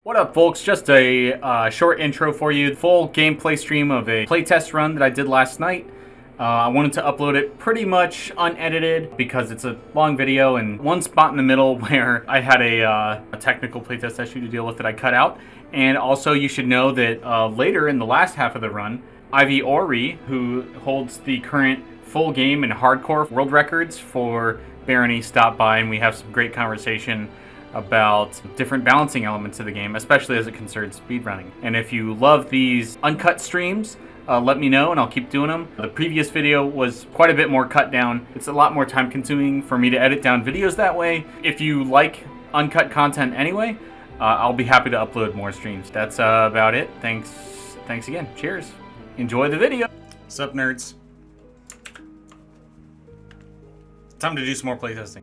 What up, folks? Just a short intro for you. Full gameplay stream of a playtest run that I did last night. I wanted to upload it pretty much unedited because it's a long video, and one spot in the middle where I had a technical playtest issue to deal with that I cut out. And also, you should know that later in the last half of the run, Ivy Ori, who holds the current full game and hardcore world records for Barony, stopped by, and we have some great conversation about different balancing elements of the game, especially as it concerns speedrunning. And if you love these uncut streams, let me know and I'll keep doing them. The previous video was quite a bit more cut down. It's a lot more time consuming for me to edit down videos that way. If you like uncut content anyway, I'll be happy to upload more streams. That's about it. Thanks again. Cheers. Enjoy the video. What's up, nerds? Time to do some more playtesting.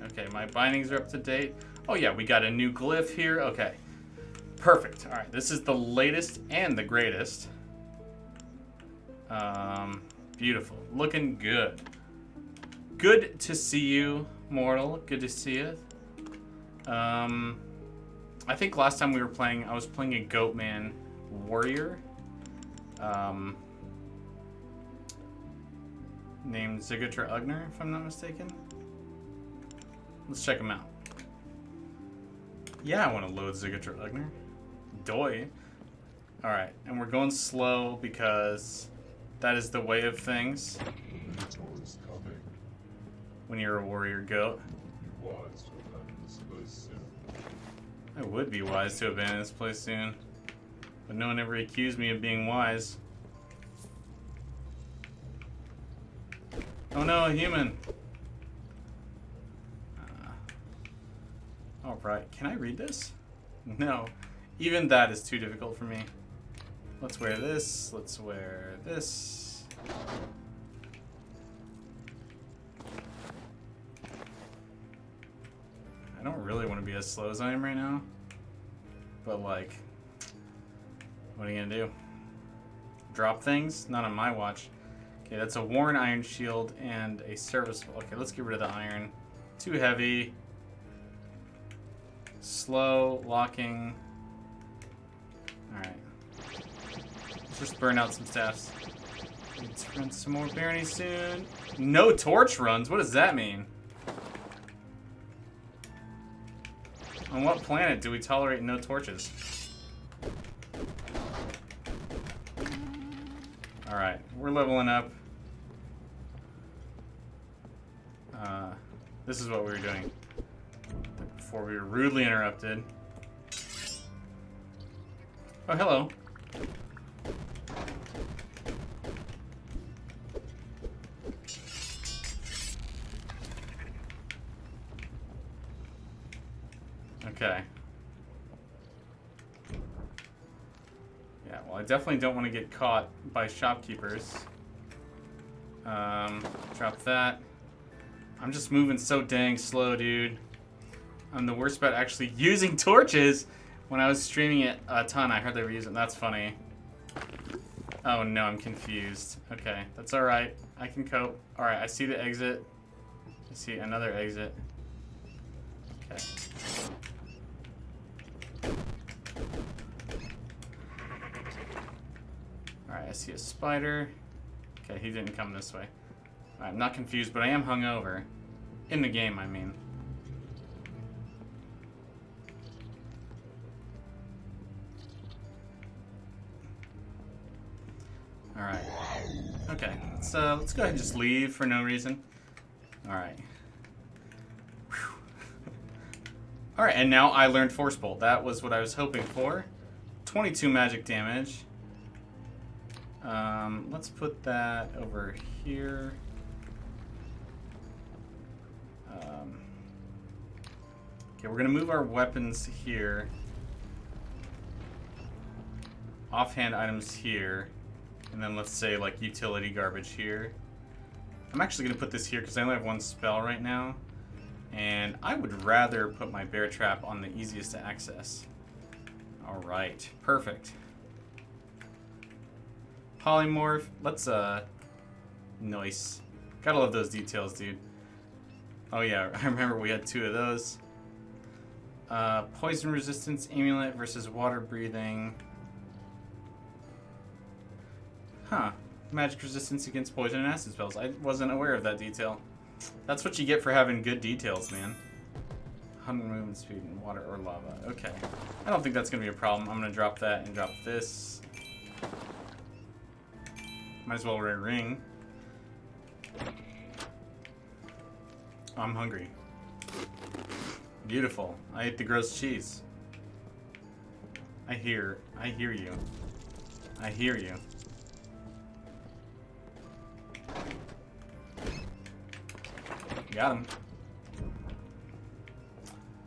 Okay, my bindings are up to date. Oh yeah, we got a new glyph here. Okay, perfect. All right, this is the latest and the greatest. Beautiful, looking good. Good to see you, mortal. Good to see you. I think last time we were playing, I was playing a Goatman warrior. Named Ziggutor Ugner, if I'm not mistaken. Let's check him out. Yeah, I want to load Ziggutor Ugner. Doi. Alright, and we're going slow because that is the way of things. When you're a warrior goat. I would be wise to abandon this place soon. But no one ever accused me of being wise. Oh no, a human! Alright, can I read this? No. Even that is too difficult for me. Let's wear this. Let's wear this. I don't really want to be as slow as I am right now. But like, what are you gonna do? Drop things? Not on my watch. Okay, that's a worn iron shield and a serviceable. Okay, let's get rid of the iron. Too heavy. Slow, locking. Alright. Let's just burn out some staffs. Let's run some more Barony soon. No torch runs? What does that mean? On what planet do we tolerate no torches? Alright, we're leveling up. This is what we were doing before we were rudely interrupted. Oh, hello. Okay. Yeah, well, I definitely don't want to get caught by shopkeepers. Drop that. I'm just moving so dang slow, dude. I'm the worst about actually using torches. When I was streaming it a ton, I heard they were using. That's funny. Oh no, I'm confused. Okay, that's all right. I can cope. All right, I see the exit. I see another exit. Okay. All right, I see a spider. Okay, he didn't come this way. All right, I'm not confused, but I am hungover. In the game, I mean. Alright. Okay, let's go ahead and just leave for no reason. Alright. Alright, and now I learned Force Bolt. That was what I was hoping for. 22 magic damage. Let's put that over here. Okay, we're gonna move our weapons here. Offhand items here. And then let's say like utility garbage here. I'm actually gonna put this here because I only have one spell right now. And I would rather put my bear trap on the easiest to access. Alright, perfect. Polymorph, let's nice. Gotta love those details, dude. Oh yeah, I remember we had 2 of those. Poison resistance amulet versus water breathing. Huh. Magic resistance against poison and acid spells. I wasn't aware of that detail. That's what you get for having good details, man. 100 movement speed in water or lava. Okay. I don't think that's going to be a problem. I'm going to drop that and drop this. Might as well wear a ring. I'm hungry. Beautiful. I ate the gross cheese. I hear you. I hear you. Got him.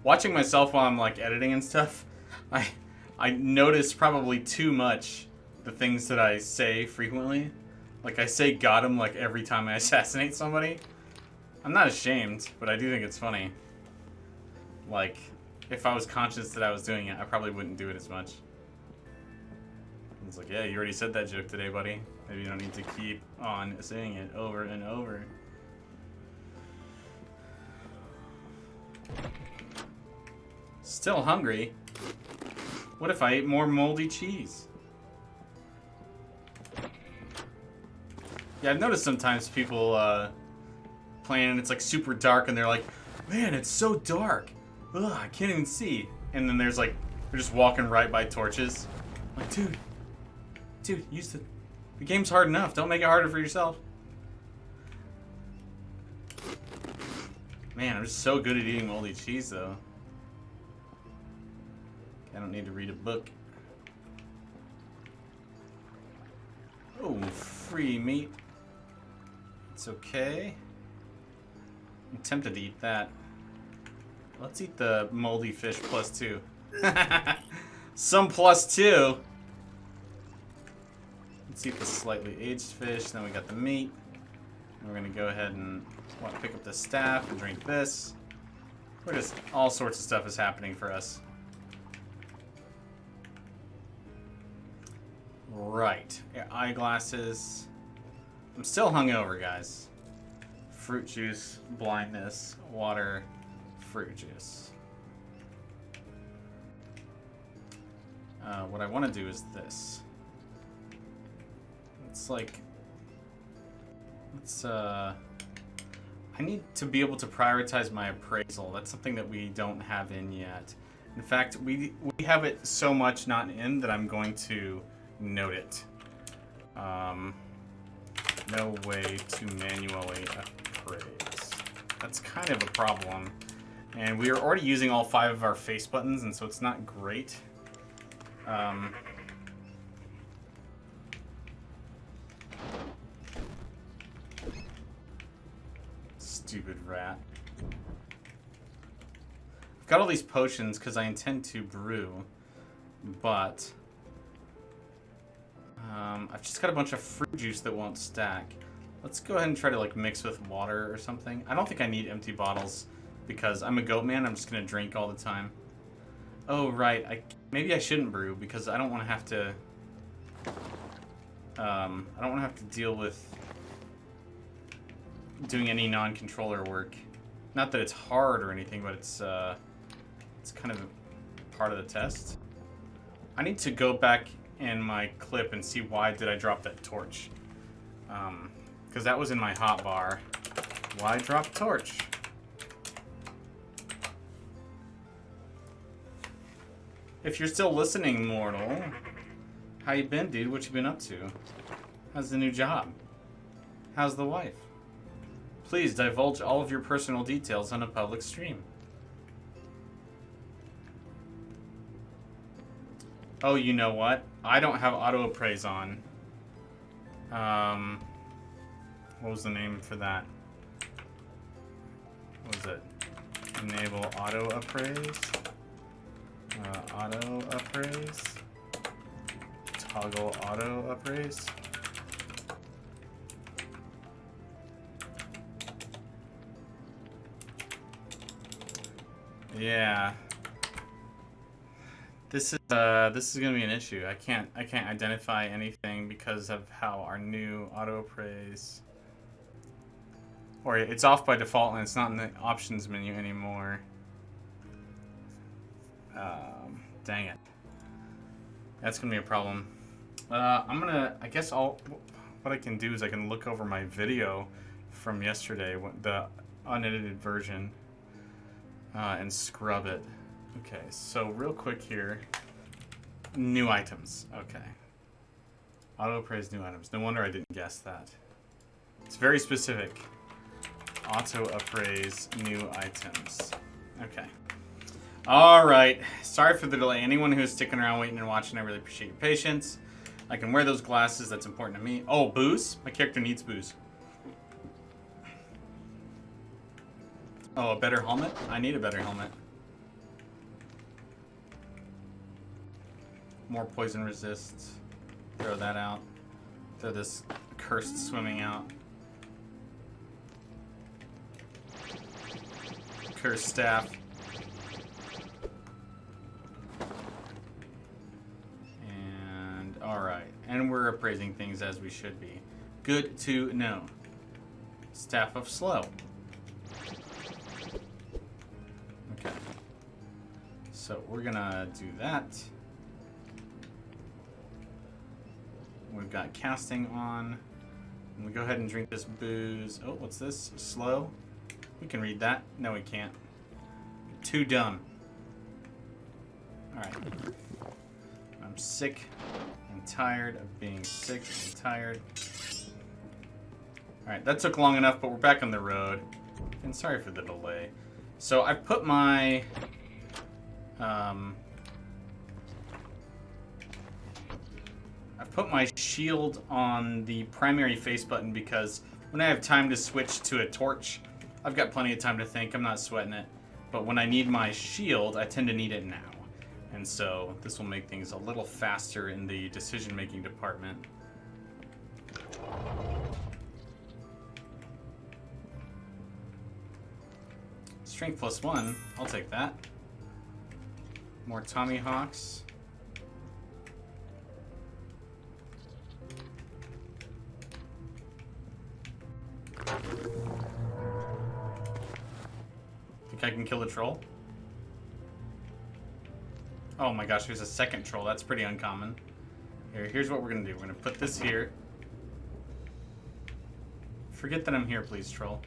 Watching myself while I'm like editing and stuff, I notice probably too much the things that I say frequently. Like I say got him like every time I assassinate somebody. I'm not ashamed, but I do think it's funny. Like, if I was conscious that I was doing it, I probably wouldn't do it as much. It's like, yeah, you already said that joke today, buddy. Maybe you don't need to keep on saying it over and over. Still hungry? What if I ate more moldy cheese? Yeah, I've noticed sometimes people playing and it's like super dark and they're like, man, it's so dark. Ugh, I can't even see. And then there's like, they're just walking right by torches. I'm like, dude, use the game's hard enough. Don't make it harder for yourself. Man, I'm just so good at eating moldy cheese though. I don't need to read a book. Oh, free meat. It's okay. I'm tempted to eat that. Let's eat the moldy fish +2. Some +2. Let's eat the slightly aged fish. Then we got the meat. And we're gonna go ahead and pick up the staff and drink this. We're just all sorts of stuff is happening for us. Right. Yeah, eyeglasses. I'm still hungover, guys. Fruit juice, blindness, water, fruit juice. What I want to do is this. It's like... I need to be able to prioritize my appraisal. That's something that we don't have in yet. In fact, we have it so much not in that I'm going to note it. No way to manually appraise. That's kind of a problem. And we are already using all 5 of our face buttons, and so it's not great. Stupid rat. I've got all these potions because I intend to brew, but I've just got a bunch of fruit juice that won't stack. Let's go ahead and try to like mix with water or something. I don't think I need empty bottles because I'm a goat man. I'm just gonna drink all the time. Oh right, maybe I shouldn't brew because I don't want to have to. I don't want to have to deal with doing any non-controller work. Not that it's hard or anything, but it's kind of part of the test. I need to go back in my clip and see why did I drop that torch. Because that was in my hotbar. Why drop torch? If you're still listening, mortal, how you been, dude? What you been up to? How's the new job? How's the wife? Please divulge all of your personal details on a public stream. Oh, you know what? I don't have auto appraise on. What was the name for that? What was it? Enable auto appraise. Auto appraise. Toggle auto appraise. Yeah. This is gonna be an issue. I can't identify anything because of how our new auto appraise, or it's off by default and it's not in the options menu anymore. Dang it. That's gonna be a problem. I guess what I can do is I can look over my video from yesterday, the unedited version, and scrub it. Okay, so real quick here, new items. Okay. Auto appraise new items. No wonder I didn't guess that. It's very specific. Auto appraise new items. Okay. All right. Sorry for the delay. Anyone who's sticking around waiting and watching, I really appreciate your patience. I can wear those glasses. That's important to me. Oh, booze? My character needs booze. Oh, a better helmet? I need a better helmet. More poison resist. Throw that out. Throw this cursed swimming out. Cursed staff. And alright. And we're appraising things as we should be. Good to know. Staff of Slow. Okay. So we're gonna do that. We've got casting on. And we go ahead and drink this booze. Oh, what's this? Slow? We can read that. No, we can't. Too dumb. Alright. I'm sick and tired of being sick and tired. Alright, that took long enough, but we're back on the road. And sorry for the delay. So I've put my... I've put my shield on the primary face button because when I have time to switch to a torch, I've got plenty of time to think. I'm not sweating it. But when I need my shield, I tend to need it now. And so this will make things a little faster in the decision-making department. Strength +1. I'll take that. More Tommy Hawks. Think I can kill the troll? Oh my gosh, there's a second troll. That's pretty uncommon. Here's what we're gonna do. We're gonna put this here. Forget that I'm here, please, troll.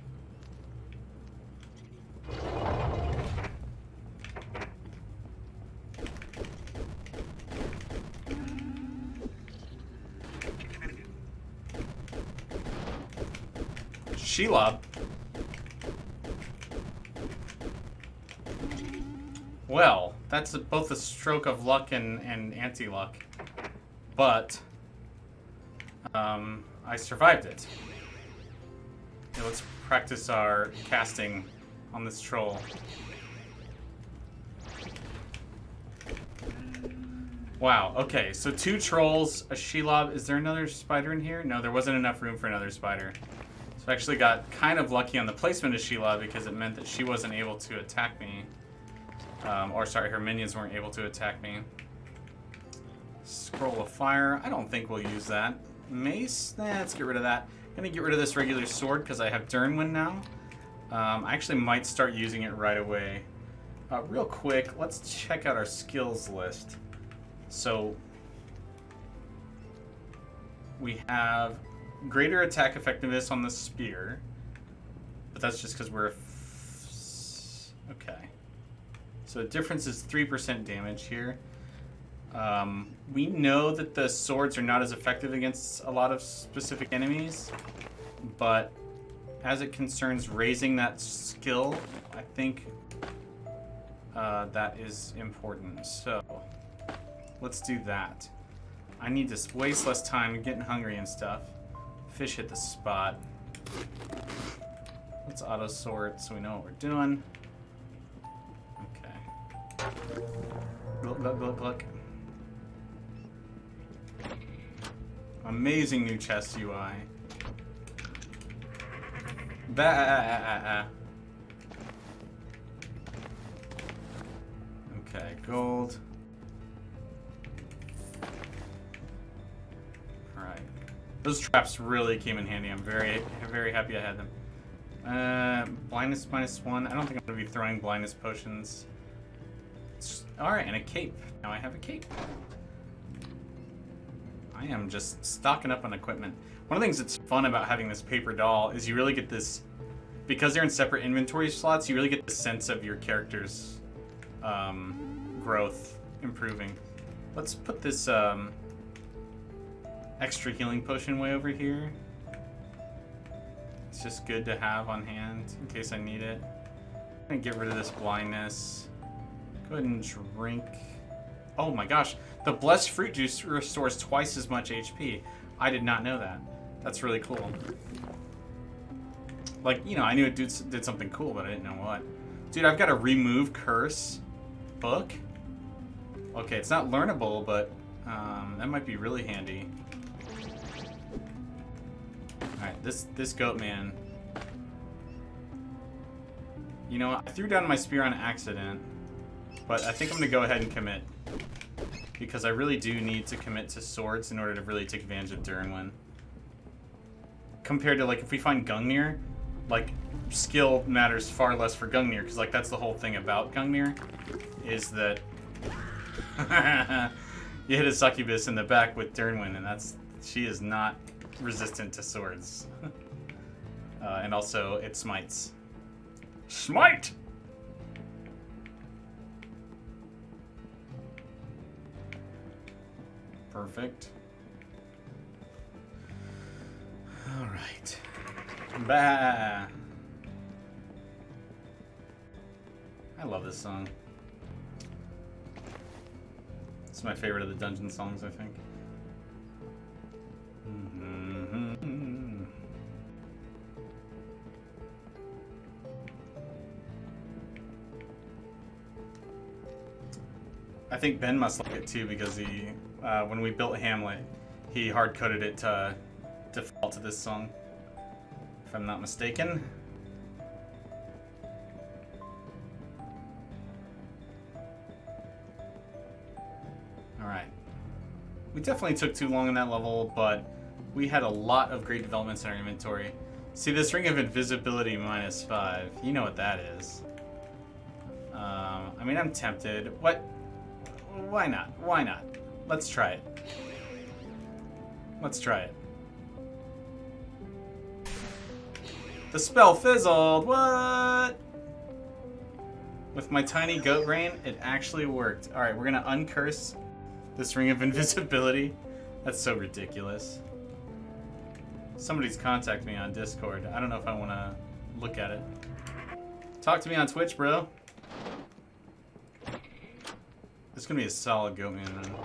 Shelob. Well, that's both a stroke of luck and anti-luck. But, I survived it. Okay, let's practice our casting on this troll. Wow, okay, so 2 trolls, a Shelob. Is there another spider in here? No, there wasn't enough room for another spider. So I actually got kind of lucky on the placement of Shelob because it meant that she wasn't able to attack me. Or sorry, her minions weren't able to attack me. Scroll of Fire. I don't think we'll use that. Mace? Nah, let's get rid of that. I'm gonna get rid of this regular sword because I have Durnwin now. I actually might start using it right away. Real quick, let's check out our skills list. So we have greater attack effectiveness on the spear, but that's just because we're okay. So the difference is 3% damage here. We know that the swords are not as effective against a lot of specific enemies, but as it concerns raising that skill, I think that is important. So let's do that. I need to waste less time getting hungry and stuff. Fish hit the spot. Let's auto sort so we know what we're doing. Okay. Look, look, look, look. Amazing new chest UI. Okay, gold. Alright. Those traps really came in handy. I'm very, very happy I had them. Blindness -1. I don't think I'm going to be throwing blindness potions. Alright, and a cape. Now I have a cape. I am just stocking up on equipment. One of the things that's fun about having this paper doll is you really get this, because they're in separate inventory slots, you really get the sense of your character's growth improving. Let's put this extra healing potion way over here. It's just good to have on hand in case I need it. I'm gonna get rid of this blindness. Go ahead and drink. Oh my gosh, the blessed fruit juice restores twice as much HP. I did not know that. That's really cool. Like, you know, I knew it did something cool, but I didn't know what. Dude, I've got a remove curse book. Okay, it's not learnable, but that might be really handy. Alright, this Goatman. You know what? I threw down my spear on accident, but I think I'm going to go ahead and commit. Because I really do need to commit to swords in order to really take advantage of Durinwin. Compared to, like, if we find Gungnir, like, skill matters far less for Gungnir, because, like, that's the whole thing about Gungnir, is that you hit a succubus in the back with Durinwin, and she is not resistant to swords. And also, it smites. Smite! Perfect. Alright. Bah! I love this song. It's my favorite of the dungeon songs, I think. I think Ben must like it too because he, when we built Hamlet, he hard-coded it to default to this song, if I'm not mistaken. Alright. We definitely took too long on that level, but we had a lot of great developments in our inventory. See, this Ring of Invisibility -5, you know what that is. I mean, I'm tempted. What? Why not? Why not? Let's try it. Let's try it. The spell fizzled! What? With my tiny goat brain, it actually worked. Alright, we're gonna uncurse this Ring of Invisibility. That's so ridiculous. Somebody's contacted me on Discord. I don't know if I want to look at it. Talk to me on Twitch, bro. This is gonna be a solid Goatman run.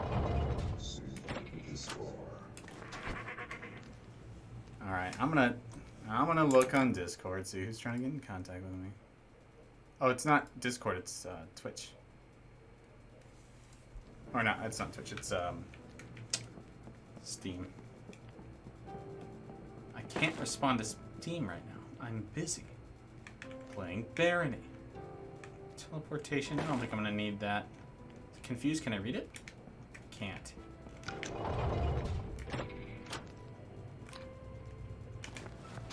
Alright, I'm gonna look on Discord, see who's trying to get in contact with me. Oh, it's not Discord, it's Twitch. Or not, it's not Twitch, it's Steam. I can't respond to Steam right now. I'm busy playing Barony. Teleportation, I don't think I'm gonna need that. Confused, can I read it? Can't.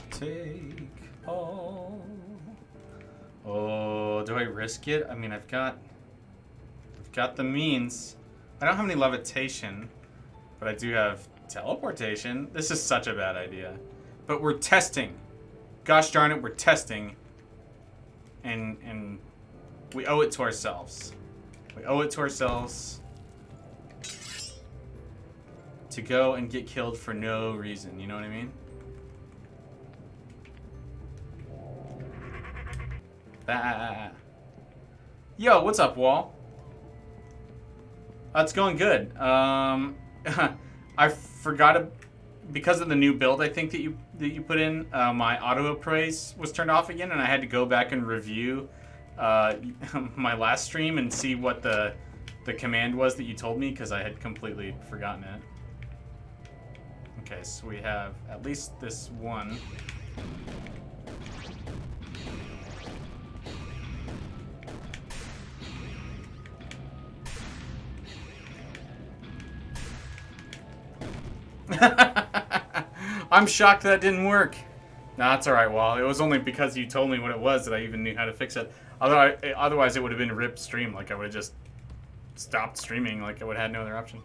Take all. Oh, do I risk it? I mean, I've got the means. I don't have any levitation, but I do have teleportation. This is such a bad idea. But we're testing. Gosh darn it, we're testing. And we owe it to ourselves. We owe it to ourselves to go and get killed for no reason, you know what I mean? Bah. Yo, what's up, Wall? It's going good. I forgot because of the new build I think that you put in, my auto appraise was turned off again, and I had to go back and review my last stream and see what the command was that you told me, because I had completely forgotten it. Okay, so we have at least this one. I'm shocked that didn't work. Nah, it's alright, Wall. It was only because you told me what it was that I even knew how to fix it. Otherwise it would have been a ripped stream. Like, I would have just stopped streaming. Like I would have had no other option.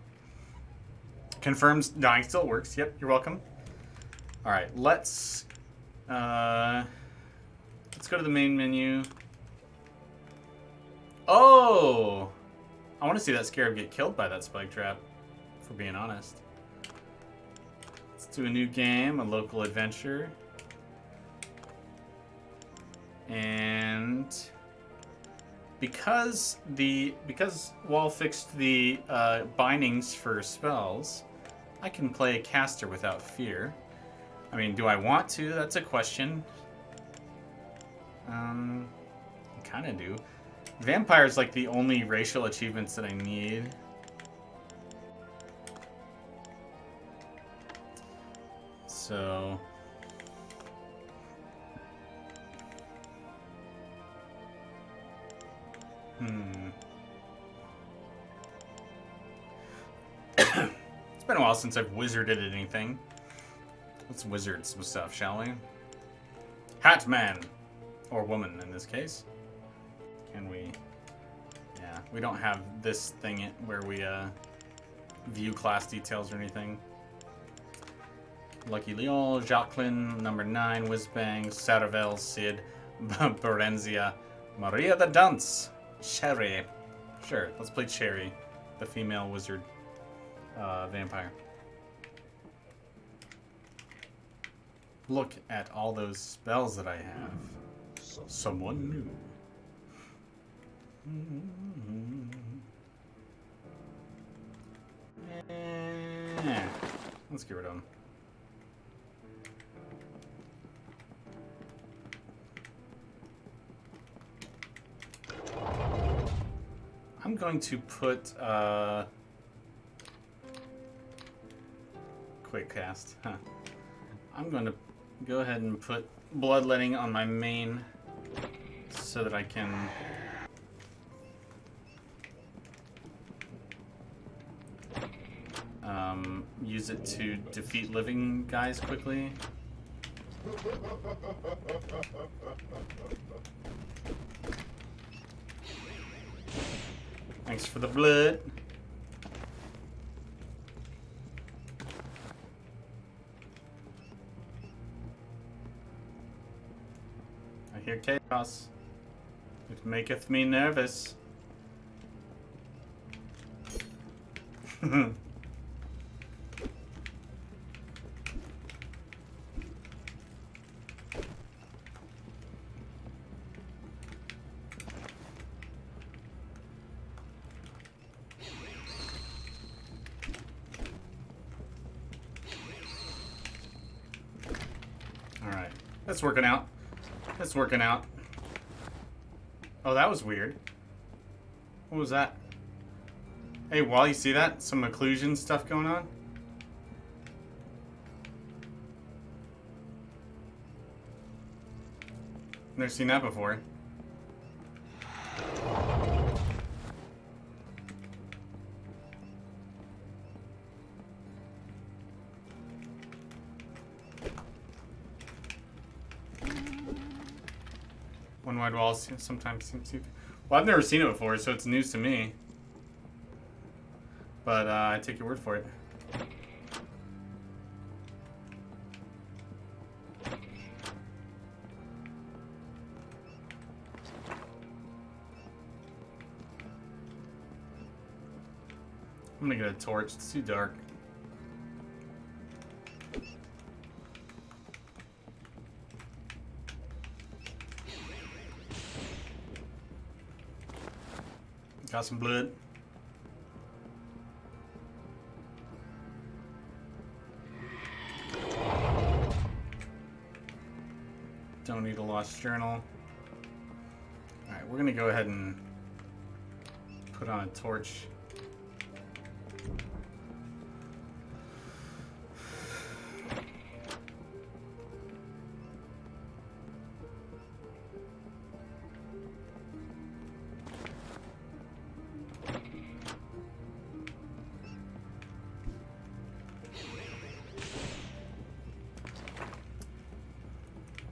Confirms dying still works. Yep, you're welcome. All right, let's go to the main menu. Oh, I want to see that scarab get killed by that spike trap, for being honest. Let's do a new game, a local adventure. And because Wall fixed the bindings for spells, I can play a caster without fear. I mean, do I want to? That's a question. I kind of do. Vampire's like the only racial achievements that I need. So... It's been a while since I've wizarded anything. Let's wizard some stuff, shall we? Hatman! Or woman, in this case. Can we... Yeah, we don't have this thing where we view class details or anything. Lucky Leon, Jacqueline, number 9, Whizbang, Saravel, Sid, Berenzia, Maria the Dunce, Cherry. Sure, let's play Cherry, the female wizard vampire. Look at all those spells that I have. Someone new. Let's get rid of them. I'm going to put quick cast. Huh. I'm going to go ahead and put bloodletting on my main so that I can use it to defeat living guys quickly. Thanks for the blood. I hear chaos. It maketh me nervous. Alright. That's working out. That's working out. Oh, that was weird. What was that? Hey, Wall, you see that? Some occlusion stuff going on? Never seen that before. One wide walls sometimes seems to... Well, I've never seen it before, so it's news to me. But I take your word for it. I'm gonna get a torch. It's too dark. Got some blood. Don't need a lost journal. Alright, we're gonna go ahead and put on a torch.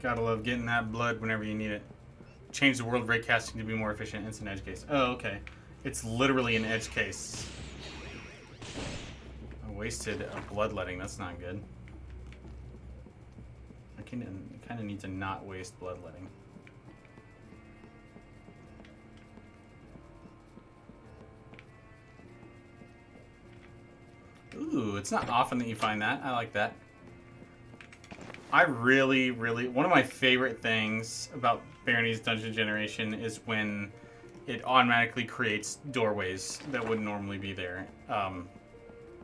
Gotta love getting that blood whenever you need it. Change the world rate casting to be more efficient. Instant edge case. Oh, okay. It's literally an edge case. I wasted a bloodletting. That's not good. I kind of need to not waste bloodletting. Ooh, it's not often that you find that. I like that. I really, one of my favorite things about Barony's dungeon generation is when it automatically creates doorways that wouldn't normally be there,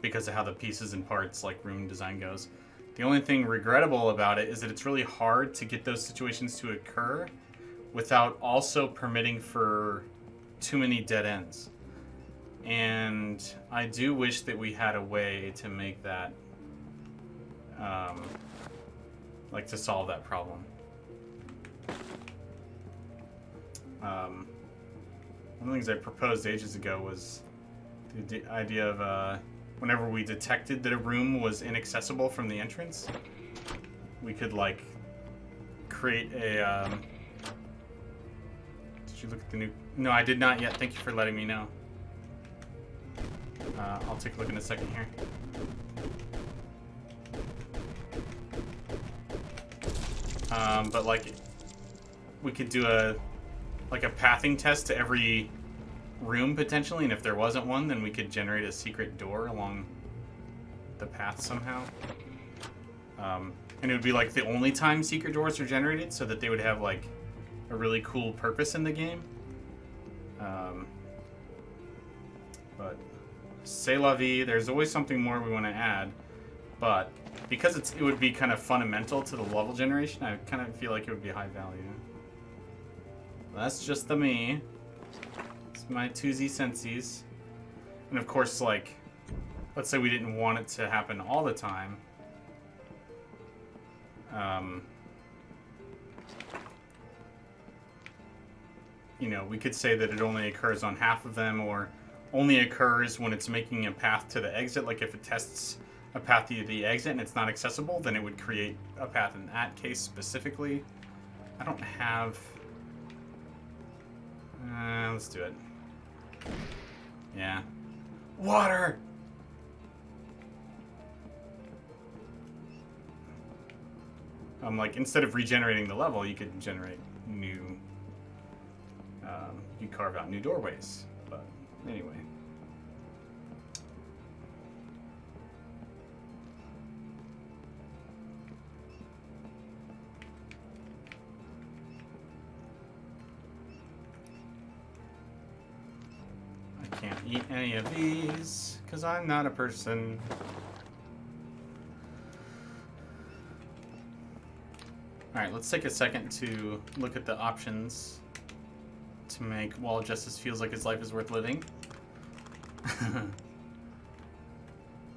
because of how the pieces and parts, like room design, goes. The only thing regrettable about it is that it's really hard to get those situations to occur without also permitting for too many dead ends. And I do wish that we had a way to make that, like, to solve that problem. One of the things I proposed ages ago was the idea of whenever we detected that a room was inaccessible from the entrance, we could, like, create a... Did you look at the new... No, I did not yet. Thank you for letting me know. I'll take a look in a second here. But, like, we could do a pathing test to every room, potentially, and if there wasn't one, then we could generate a secret door along the path somehow. And it would be, like, the only time secret doors are generated, so that they would have, like, a really cool purpose in the game. But c'est la vie. There's always something more we want to add, but because it would be kind of fundamental to the level generation, I kind of feel like it would be high value. That's just the me. It's my 2Z senses. And of course, like, let's say we didn't want it to happen all the time. You know, we could say that it only occurs on half of them, or only occurs when it's making a path to the exit. Like, if it tests a path to the exit and it's not accessible, then it would create a path in that case specifically. I don't have... let's do it. Yeah. Water! Like, instead of regenerating the level, you could generate new... you carve out new doorways. But, anyway. I can't eat any of these, because I'm not a person. Alright, let's take a second to look at the options to make Wall of Justice feels like his life is worth living.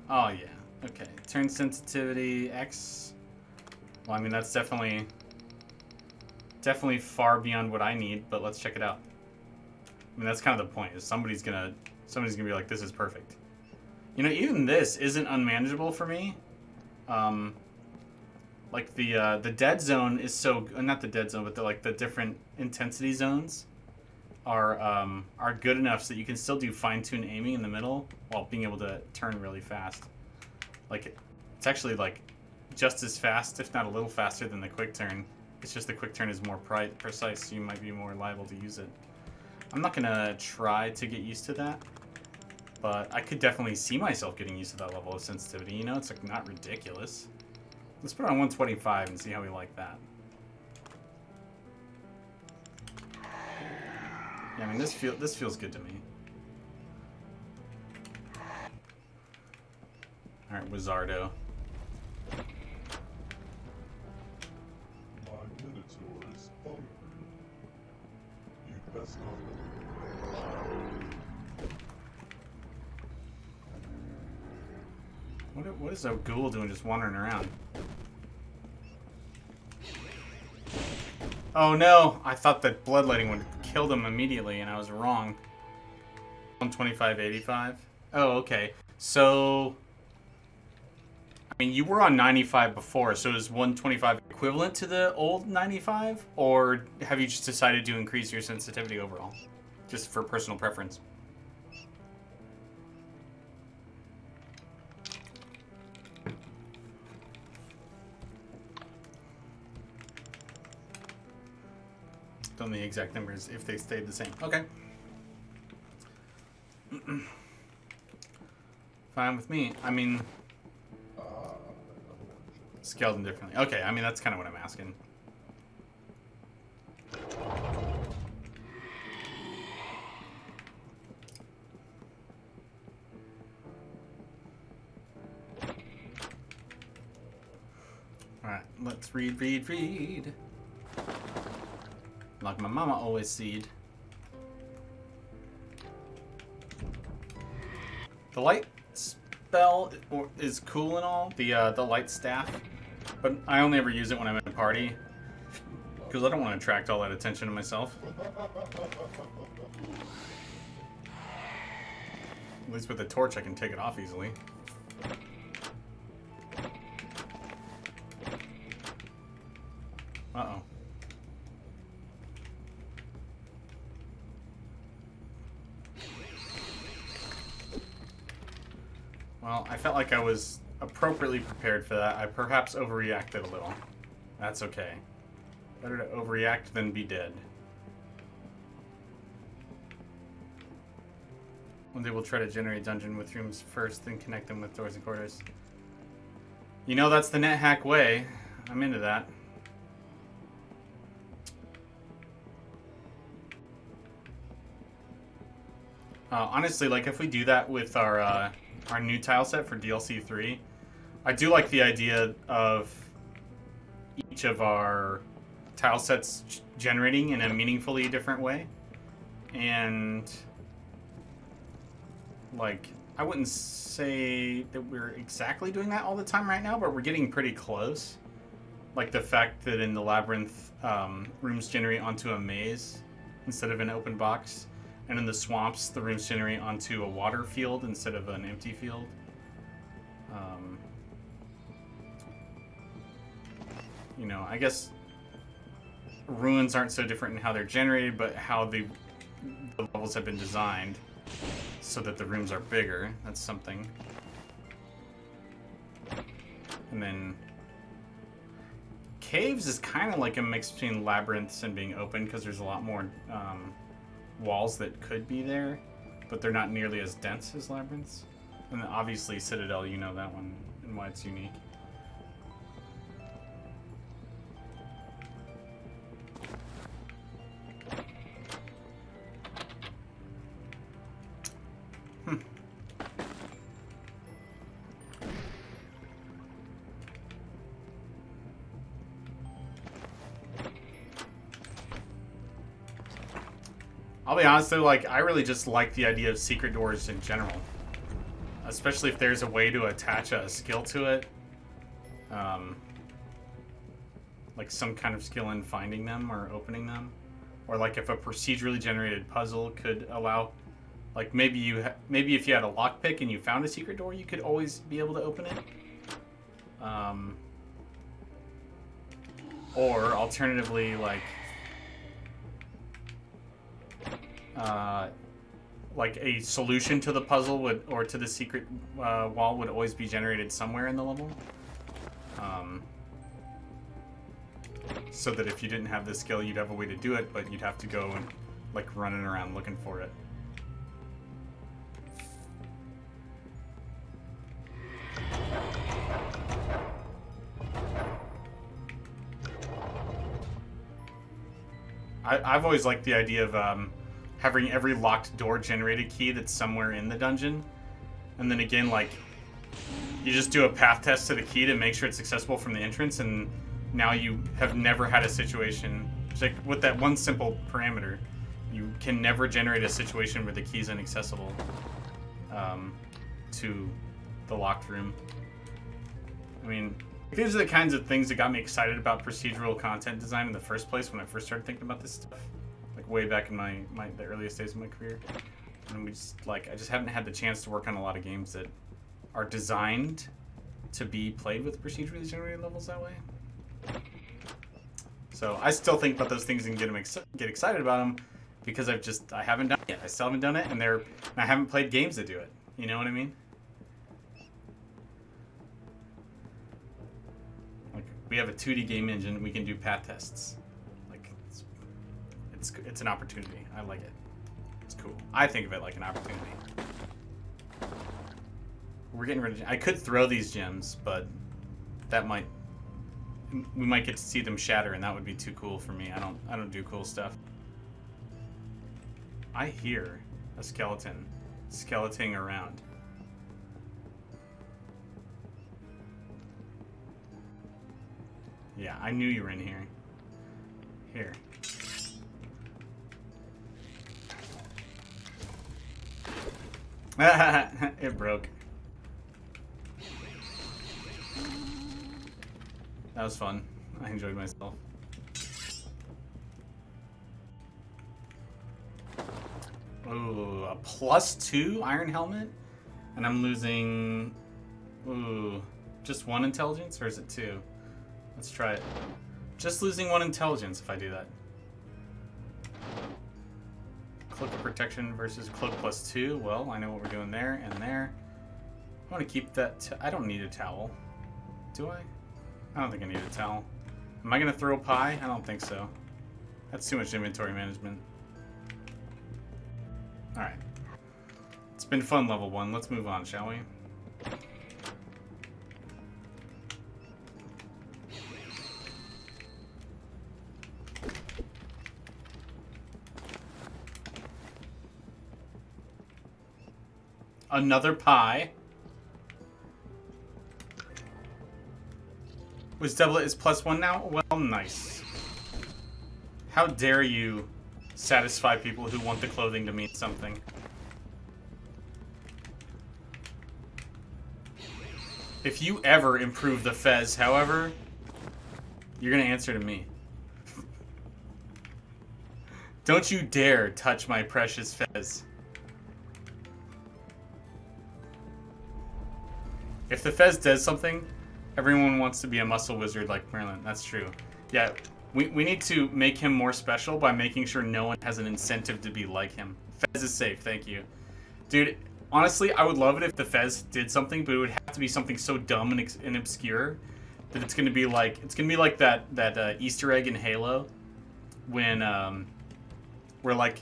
Oh yeah, okay. Turn sensitivity X. Well, I mean, that's definitely far beyond what I need, but let's check it out. I mean, that's kind of the point, is somebody's gonna be like, this is perfect. You know, even this isn't unmanageable for me. Like the dead zone is so, not the dead zone, but the different intensity zones are good enough so that you can still do fine-tuned aiming in the middle while being able to turn really fast. Like, it's actually, like, just as fast, if not a little faster than the quick turn. It's just the quick turn is more precise, so you might be more liable to use it. I'm not gonna try to get used to that, but I could definitely see myself getting used to that level of sensitivity. You know, it's, like, not ridiculous. Let's put it on 125 and see how we like that. Yeah, I mean, this feels good to me. All right, Wizardo. My Minotaur is hungry. You'd best not. What is that ghoul doing just wandering around? Oh no! I thought that bloodletting would have killed him immediately, and I was wrong. 125.85? Oh, okay. So... I mean, you were on 95 before, so is 125 equivalent to the old 95? Or have you just decided to increase your sensitivity overall? Just for personal preference? on the exact numbers if they stayed the same. Okay. Fine with me. I mean, scaled them differently. Okay, I mean, that's kind of what I'm asking. Alright, let's read. Like my mama always said. The light spell is cool and all, the light staff, but I only ever use it when I'm in a party, because I don't want to attract all that attention to myself. At least with the torch I can take it off easily. Uh-oh. Well, I felt like I was appropriately prepared for that. I perhaps overreacted a little. That's okay. Better to overreact than be dead. One day we'll try to generate a dungeon with rooms first, then connect them with doors and corridors. You know, that's the NetHack way. I'm into that. Honestly, like if we do that with our new tile set for DLC 3, I do like the idea of each of our tile sets generating in a meaningfully different way. And like, I wouldn't say that we're exactly doing that all the time right now, but we're getting pretty close. Like the fact that in the labyrinth, rooms generate onto a maze instead of an open box. And in the swamps, the rooms generate onto a water field instead of an empty field. You know, I guess ruins aren't so different in how they're generated, but how the levels have been designed so that the rooms are bigger. That's something. And then caves is kind of like a mix between labyrinths and being open, because there's a lot more walls that could be there, but they're not nearly as dense as labyrinths. And then obviously Citadel, you know that one and why it's unique. I'll be honest though, like, I really just like the idea of secret doors in general. Especially if there's a way to attach a skill to it. Like some kind of skill in finding them or opening them. Or like if a procedurally generated puzzle could allow, like maybe if you had a lockpick and you found a secret door, you could always be able to open it. Or alternatively, like a solution to the puzzle would, or to the secret wall would always be generated somewhere in the level. So that if you didn't have this skill, you'd have a way to do it, but you'd have to go and like running around looking for it. I've always liked the idea of having every locked door generated key that's somewhere in the dungeon. And then again, like, you just do a path test to the key to make sure it's accessible from the entrance, and now you have never had a situation, like with that one simple parameter, you can never generate a situation where the key is inaccessible to the locked room. I mean, these are the kinds of things that got me excited about procedural content design in the first place when I first started thinking about this stuff. Like way back in the earliest days of my career. And I just haven't had the chance to work on a lot of games that are designed to be played with procedurally generated levels that way. So I still think about those things and get excited about them because I haven't done it yet. I still haven't done it, and I haven't played games that do it. You know what I mean? Like, we have a 2D game engine, we can do path tests. Like, It's an opportunity. I like it. It's cool. I think of it like an opportunity. We're getting rid of. I could throw these gems, but that might. We might get to see them shatter, and that would be too cool for me. I don't do cool stuff. I hear a skeleton skeleting around. Yeah, I knew you were in here. Here. It broke. That was fun. I enjoyed myself. Ooh, a +2 iron helmet? And I'm losing... Ooh, just 1 intelligence? Or is it 2? Let's try it. Just losing 1 intelligence if I do that. Cloak of protection versus cloak +2. Well, I know what we're doing there and there. I want to keep that... I don't need a towel. Do I? I don't think I need a towel. Am I going to throw pie? I don't think so. That's too much inventory management. Alright. It's been fun, level 1. Let's move on, shall we? Another pie. Was doublet is +1 now? Well, nice. How dare you satisfy people who want the clothing to mean something. If you ever improve the fez, however, you're gonna answer to me. Don't you dare touch my precious fez. If the fez does something, everyone wants to be a muscle wizard like Merlin. That's true. Yeah, we need to make him more special by making sure no one has an incentive to be like him. Fez is safe, thank you. Dude, honestly, I would love it if the fez did something, but it would have to be something so dumb and obscure that it's gonna be like that Easter egg in Halo when where like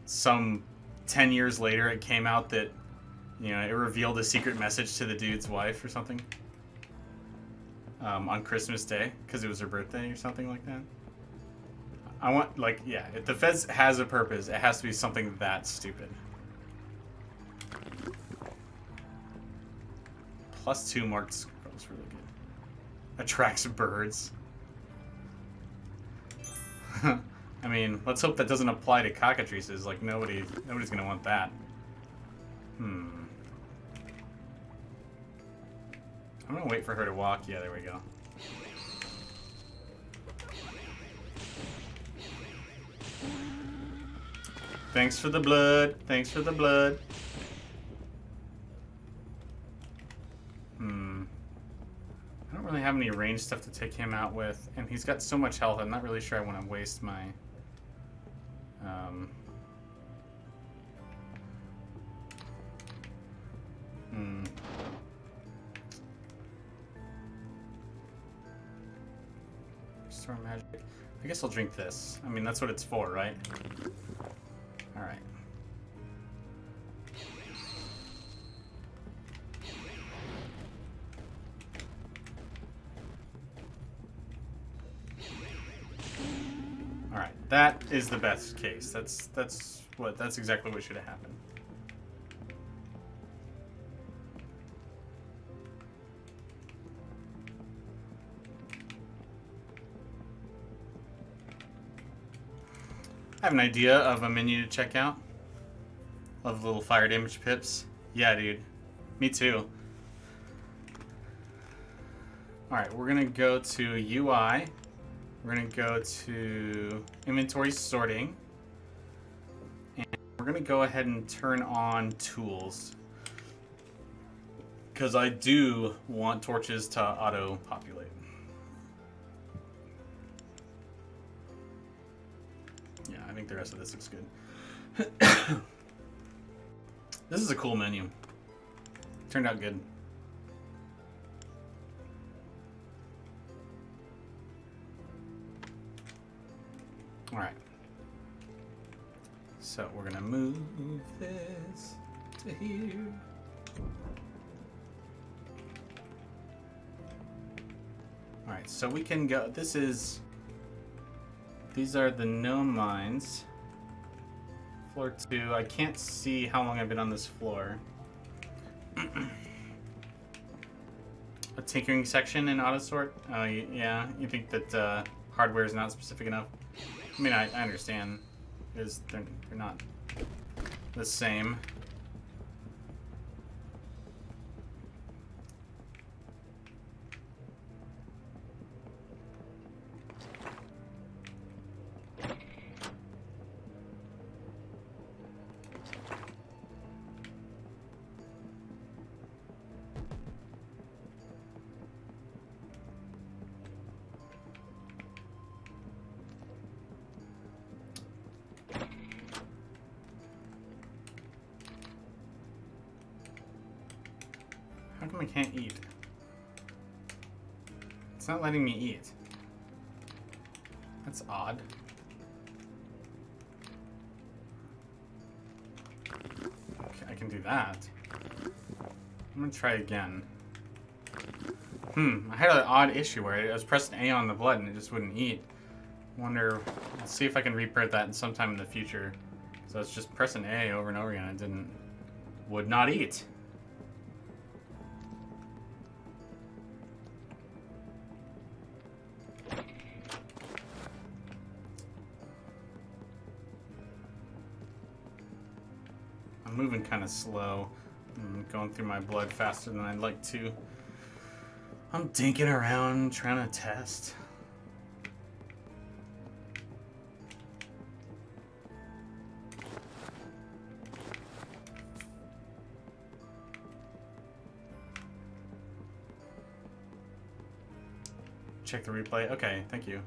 some 10 years later it came out that, you know, it revealed a secret message to the dude's wife or something on Christmas Day because it was her birthday or something like that. I want, like, yeah, if the fez has a purpose, it has to be something that stupid. +2 marked scrolls, really good. Attracts birds. I mean, let's hope that doesn't apply to cockatrices. Like, nobody's gonna want that. I'm gonna wait for her to walk. Yeah, there we go. Thanks for the blood. Thanks for the blood. I don't really have any range stuff to take him out with, and he's got so much health, I'm not really sure I want to waste my... Restore magic. I guess I'll drink this. I mean, that's what it's for, right? Alright. Alright, that is the best case. That's exactly what should have happened. I have an idea of a menu to check out. Love little fire damage pips. Yeah, dude. Me too. Alright, we're gonna go to UI. We're gonna go to inventory sorting. And we're gonna go ahead and turn on tools. Because I do want torches to auto-populate. Yeah, I think the rest of this looks good. This is a cool menu. Turned out good. Alright. So we're gonna move this to here. Alright, so we can go. These are the gnome mines. Floor 2. I can't see how long I've been on this floor. A tinkering section in Autosort? Oh, yeah. You think that hardware is not specific enough? I mean, I understand. Because they're not the same. How come I can't eat? It's not letting me eat. That's odd. Okay, I can do that. I'm gonna try again. I had an odd issue where I was pressing A on the blood and it just wouldn't eat. Wonder, let's see if I can report that in sometime in the future. So it's just pressing A over and over again. It would not eat. I'm moving kind of slow. I'm going through my blood faster than I'd like to. I'm dinking around trying to test. Check the replay. Okay, thank you.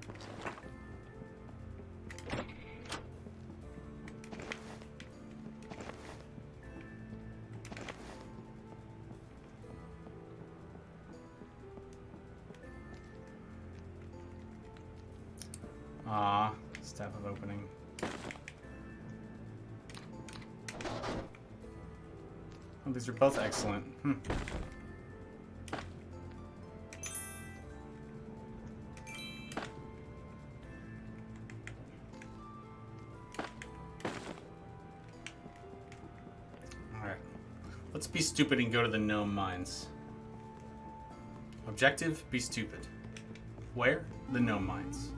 Staff of opening. Oh, these are both excellent. Alright. Let's be stupid and go to the gnome mines. Objective, be stupid. Where? The gnome mines.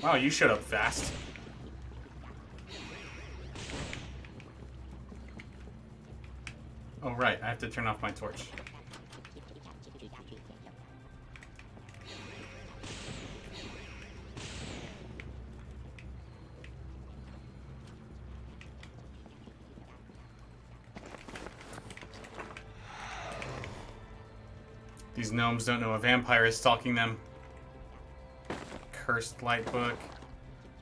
Wow, you showed up fast. Oh, right. I have to turn off my torch. These gnomes don't know a vampire is stalking them. Cursed light book.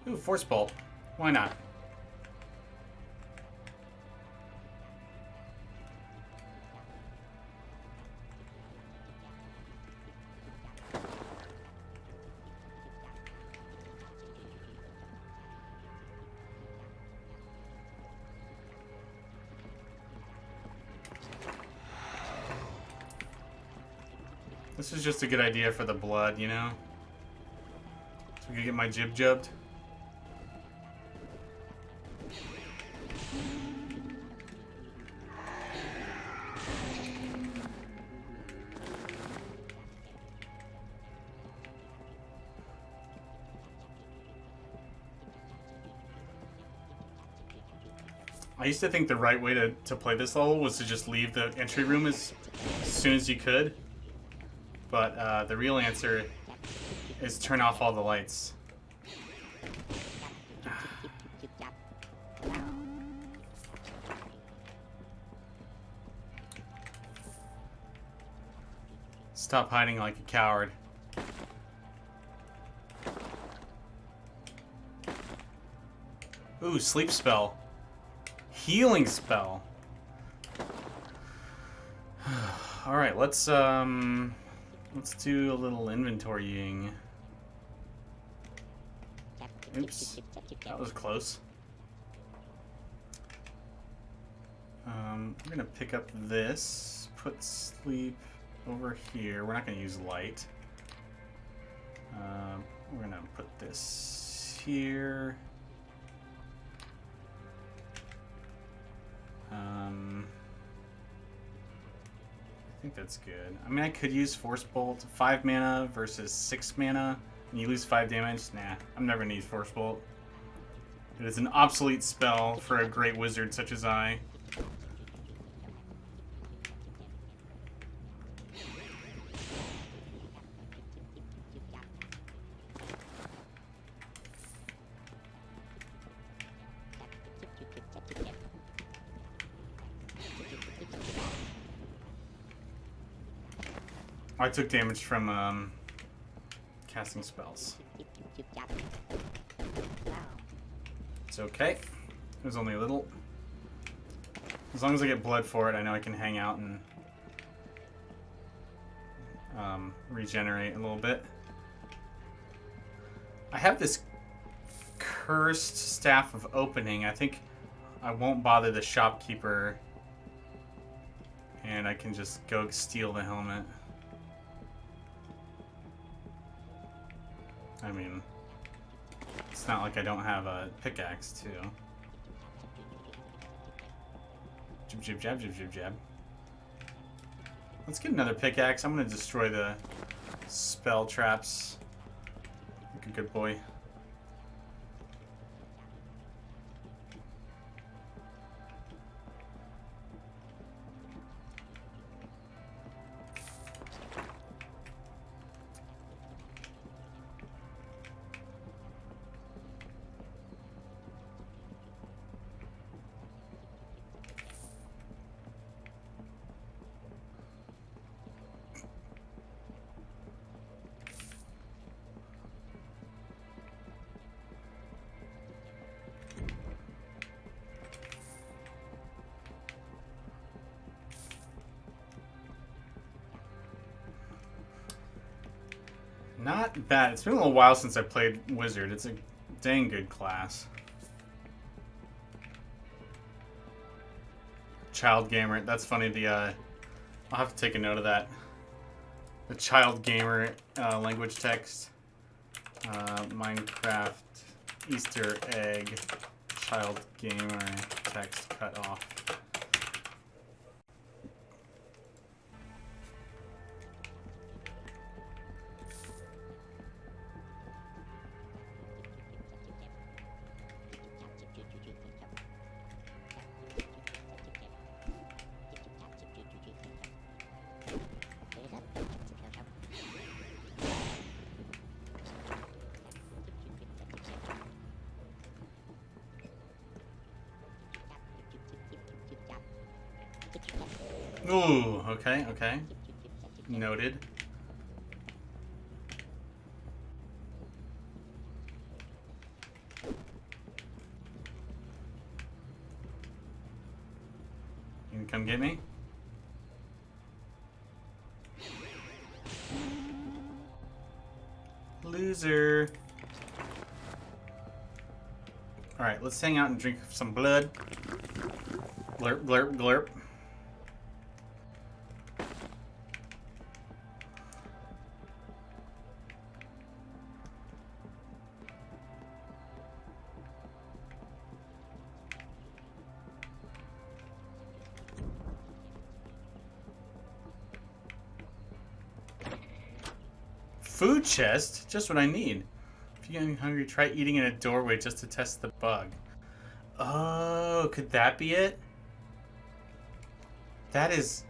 Ooh, force bolt. Why not? This is just a good idea for the blood, you know? So we can get my jib jubbed. I used to think the right way to play this level was to just leave the entry room as soon as you could. But the real answer is turn off all the lights. Stop hiding like a coward. Ooh, sleep spell. Healing spell. Alright, let's do a little inventorying. Oops. That was close. We're gonna pick up this, put sleep over here. We're not gonna use light. We're gonna put this here. I think that's good. I mean, I could use Force Bolt. 5 mana versus 6 mana, and you lose 5 damage. Nah, I'm never gonna use Force Bolt. It is an obsolete spell for a great wizard such as I. I took damage from casting spells. It's okay. It was only a little. As long as I get blood for it, I know I can hang out and regenerate a little bit. I have this cursed Staff of Opening. I think I won't bother the shopkeeper, and I can just go steal the helmet. I mean, it's not like I don't have a pickaxe, too. Jib, jib, jab, jib, jib, jab. Let's get another pickaxe. I'm going to destroy the spell traps. Like a good boy. Not bad. It's been a little while since I played Wizard. It's a dang good class. Child gamer. That's funny. I'll have to take a note of that. The child gamer language text. Minecraft Easter egg. Child gamer text cut off. Ooh, okay, okay. Noted. You can come get me? Loser. Alright, let's hang out and drink some blood. Glurp, glurp, glurp. Food chest? Just what I need. If you're getting hungry, try eating in a doorway just to test the bug. Oh, could that be it? That is...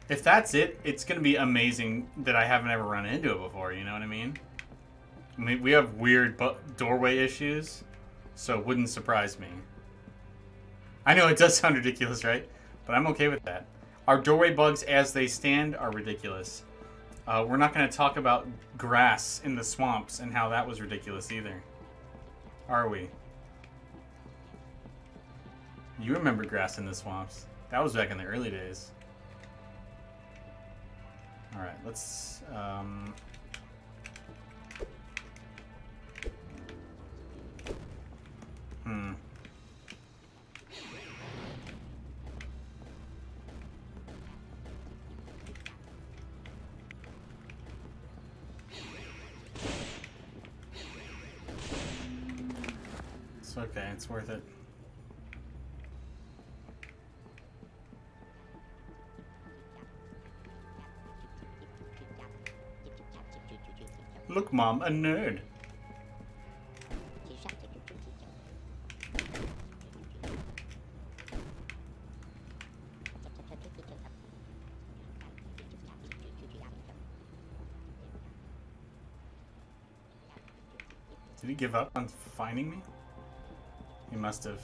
If that's it, it's going to be amazing that I haven't ever run into it before, you know what I mean? I mean, we have weird doorway issues, so it wouldn't surprise me. I know it does sound ridiculous, right? But I'm okay with that. Our doorway bugs as they stand are ridiculous. We're not going to talk about grass in the swamps and how that was ridiculous either. Are we? You remember grass in the swamps. That was back in the early days. Alright, let's It's okay, it's worth it. Look, Mom, a nerd. Did he give up on finding me? He must have.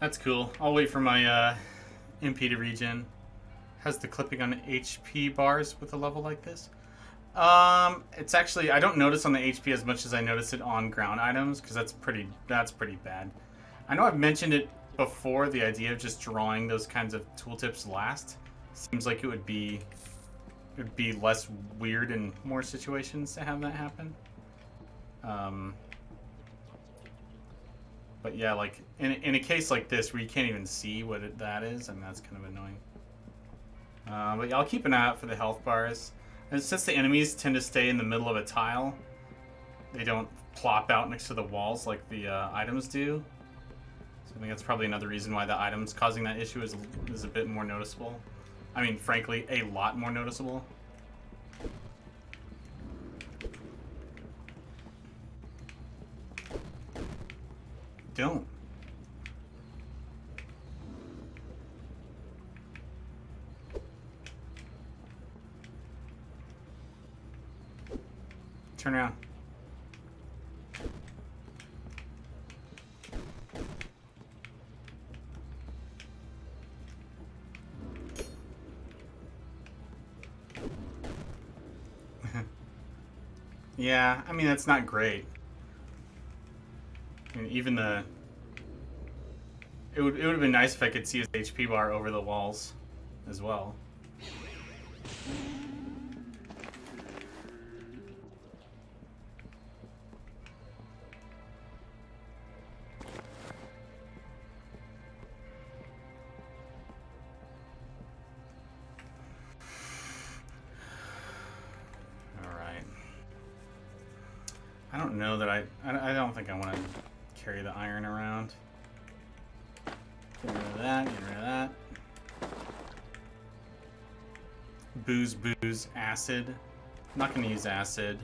That's cool. I'll wait for my MP to regen. Has the clipping on HP bars with a level like this? It's actually, I don't notice on the HP as much as I notice it on ground items, because that's pretty bad. I know I've mentioned it before, the idea of just drawing those kinds of tooltips last. Seems like it would be less weird in more situations to have that happen. But yeah, like in a case like this where you can't even see what that is, I mean, that's kind of annoying. But yeah, I'll keep an eye out for the health bars. And since the enemies tend to stay in the middle of a tile, they don't plop out next to the walls like the items do. So I think that's probably another reason why the items causing that issue is a bit more noticeable. I mean, frankly, a lot more noticeable. Don't. Turn around. Yeah, I mean, that's not great. I mean, even the... It would have been nice if I could see his HP bar over the walls as well. I don't know that I don't think I want to carry the iron around. Get rid of that, get rid of that. Booze, acid. I'm not going to use acid.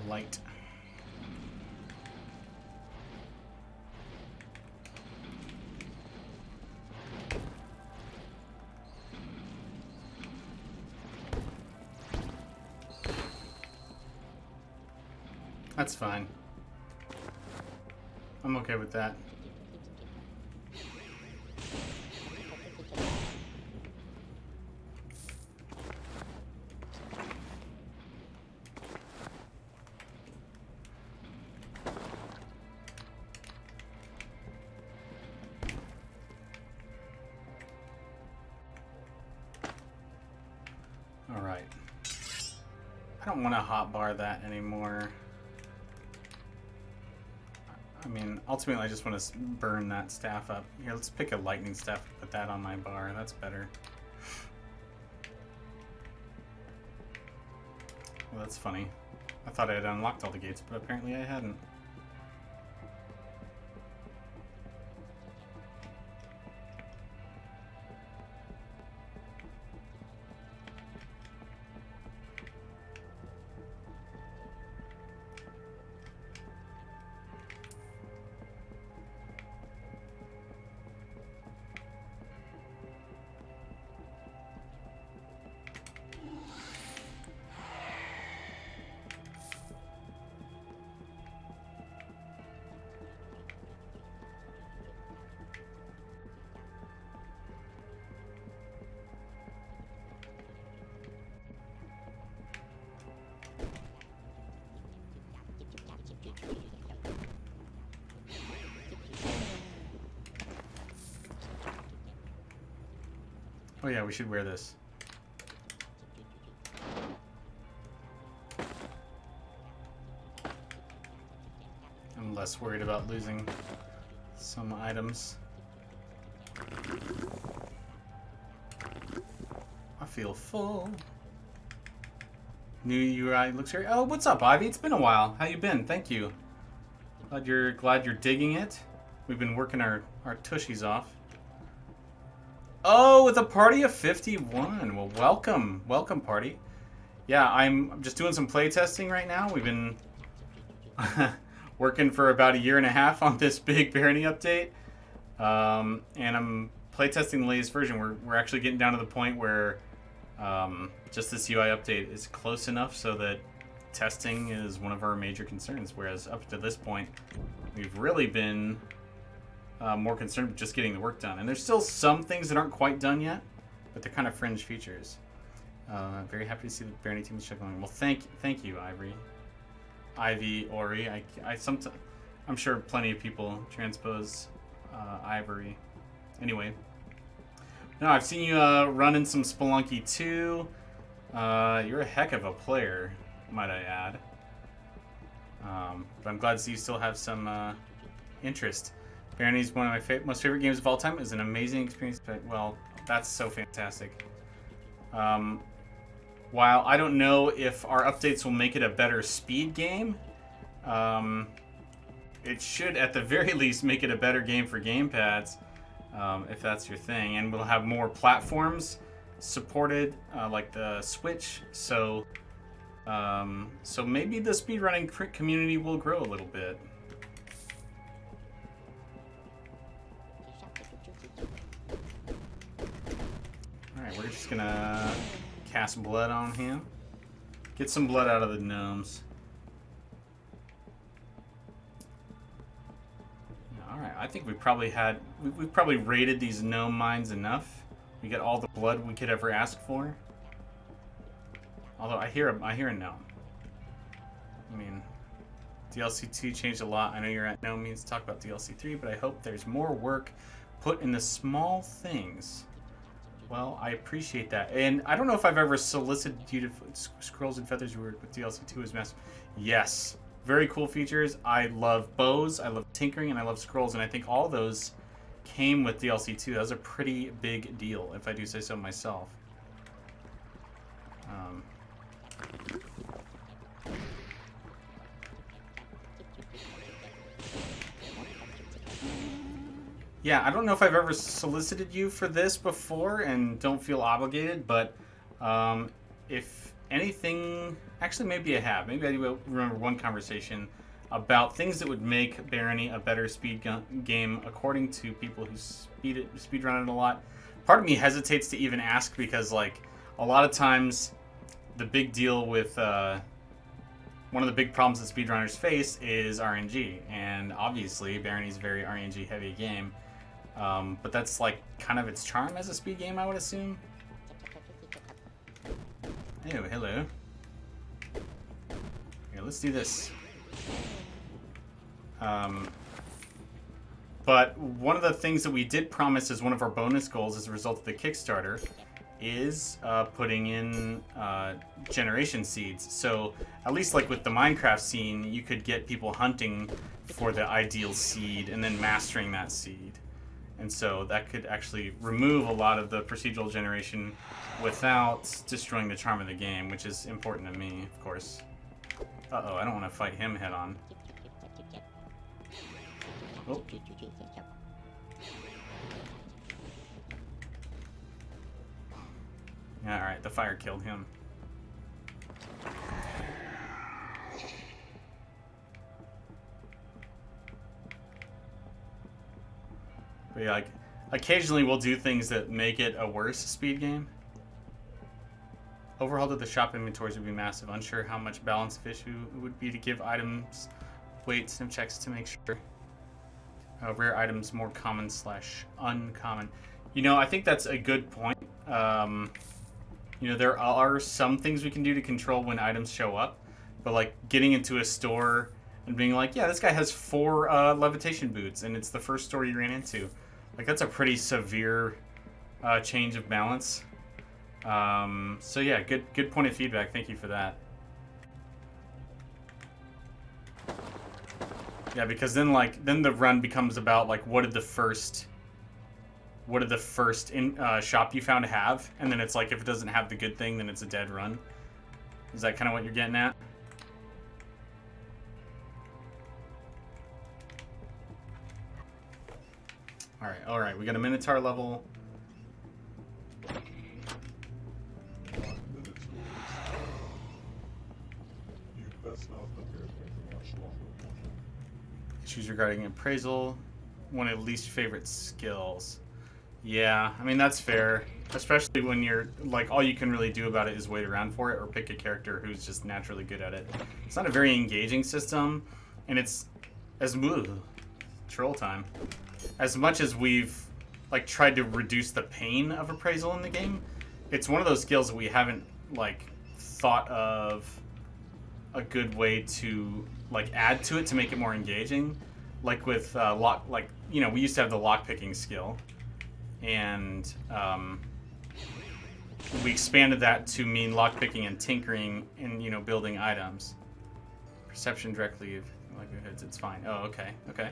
Light. That's fine. I'm okay with that. All right. I don't want to hotbar that anymore. I mean, ultimately, I just want to burn that staff up. Here, let's pick a lightning staff and put that on my bar. That's better. Well, that's funny. I thought I had unlocked all the gates, but apparently I hadn't. Oh yeah, we should wear this. I'm less worried about losing some items. I feel full. New UI looks great. Oh, what's up, Ivy? It's been a while. How you been? Thank you. Glad you're digging it. We've been working our tushies off. Oh, with a party of 51. Well, welcome. Welcome, party. Yeah, I'm just doing some playtesting right now. We've been working for about a year and a half on this big Barony update. And I'm playtesting the latest version. We're actually getting down to the point where just this UI update is close enough so that testing is one of our major concerns. Whereas up to this point, we've really been more concerned with just getting the work done. And there's still some things that aren't quite done yet, but they're kind of fringe features. Very happy to see the Barony team is struggling. Well, thank you, Ivy, Ori. I'm sure plenty of people transpose Ivory. Anyway, no, I've seen you running some Spelunky 2. You're a heck of a player, might I add. But I'm glad to see you still have some interest. Barony is one of my most favorite games of all time. It's an amazing experience. But, well, that's so fantastic. While I don't know if our updates will make it a better speed game, it should at the very least make it a better game for gamepads, if that's your thing. And we'll have more platforms supported, like the Switch. So maybe the speedrunning community will grow a little bit. Alright, we're just gonna cast blood on him. Get some blood out of the gnomes. Alright, I think we've probably raided these gnome mines enough. We get all the blood we could ever ask for. Although I hear a gnome. I mean, DLC 2 changed a lot. I know you're at no means to talk about DLC 3, but I hope there's more work put in the small things. Well, I appreciate that. And I don't know if I've ever solicited you to Scrolls and Feathers work with DLC 2 as massive. Yes. Very cool features. I love bows, I love tinkering, and I love scrolls, and I think all those came with DLC 2. That was a pretty big deal, if I do say so myself. Yeah, I don't know if I've ever solicited you for this before and don't feel obligated, but if anything, actually maybe I have. Maybe I remember one conversation about things that would make Barony a better speed game according to people who speedrun it a lot. Part of me hesitates to even ask because, like, a lot of times the big deal with one of the big problems that speedrunners face is RNG, and obviously Barony's a very RNG heavy game. But that's like kind of its charm as a speed game, I would assume. Oh, hello. Here, let's do this. But one of the things that we did promise as one of our bonus goals as a result of the Kickstarter is putting in generation seeds. So at least like with the Minecraft scene, you could get people hunting for the ideal seed and then mastering that seed. And so that could actually remove a lot of the procedural generation without destroying the charm of the game, which is important to me, of course. Uh-oh, I don't want to fight him head on. Oh. Yeah, alright, the fire killed him. But yeah, like, occasionally we'll do things that make it a worse speed game. Overhaul of the shop inventories would be massive. Unsure how much balance of issue it would be to give items weights and checks to make sure. Rare items more common / uncommon. You know, I think that's a good point. You know, there are some things we can do to control when items show up, but like getting into a store and being like, yeah, this guy has 4 levitation boots, and it's the first store you ran into. Like, that's a pretty severe change of balance. So yeah, good point of feedback. Thank you for that. Yeah, because then the run becomes about like what did the first shop you found have, and then it's like if it doesn't have the good thing, then it's a dead run. Is that kind of what you're getting at? All right, we got a Minotaur level. Issues regarding appraisal. One of least favorite skills. Yeah, I mean, that's fair. Especially when you're, like, all you can really do about it is wait around for it or pick a character who's just naturally good at it. It's not a very engaging system, and it's as troll time. As much as we've, like, tried to reduce the pain of appraisal in the game, it's one of those skills that we haven't, like, thought of a good way to, like, add to it to make it more engaging. Like with you know, we used to have the lockpicking skill, and we expanded that to mean lockpicking and tinkering and, you know, building items. Perception directly of livelihoods, it's fine. Oh, okay, okay.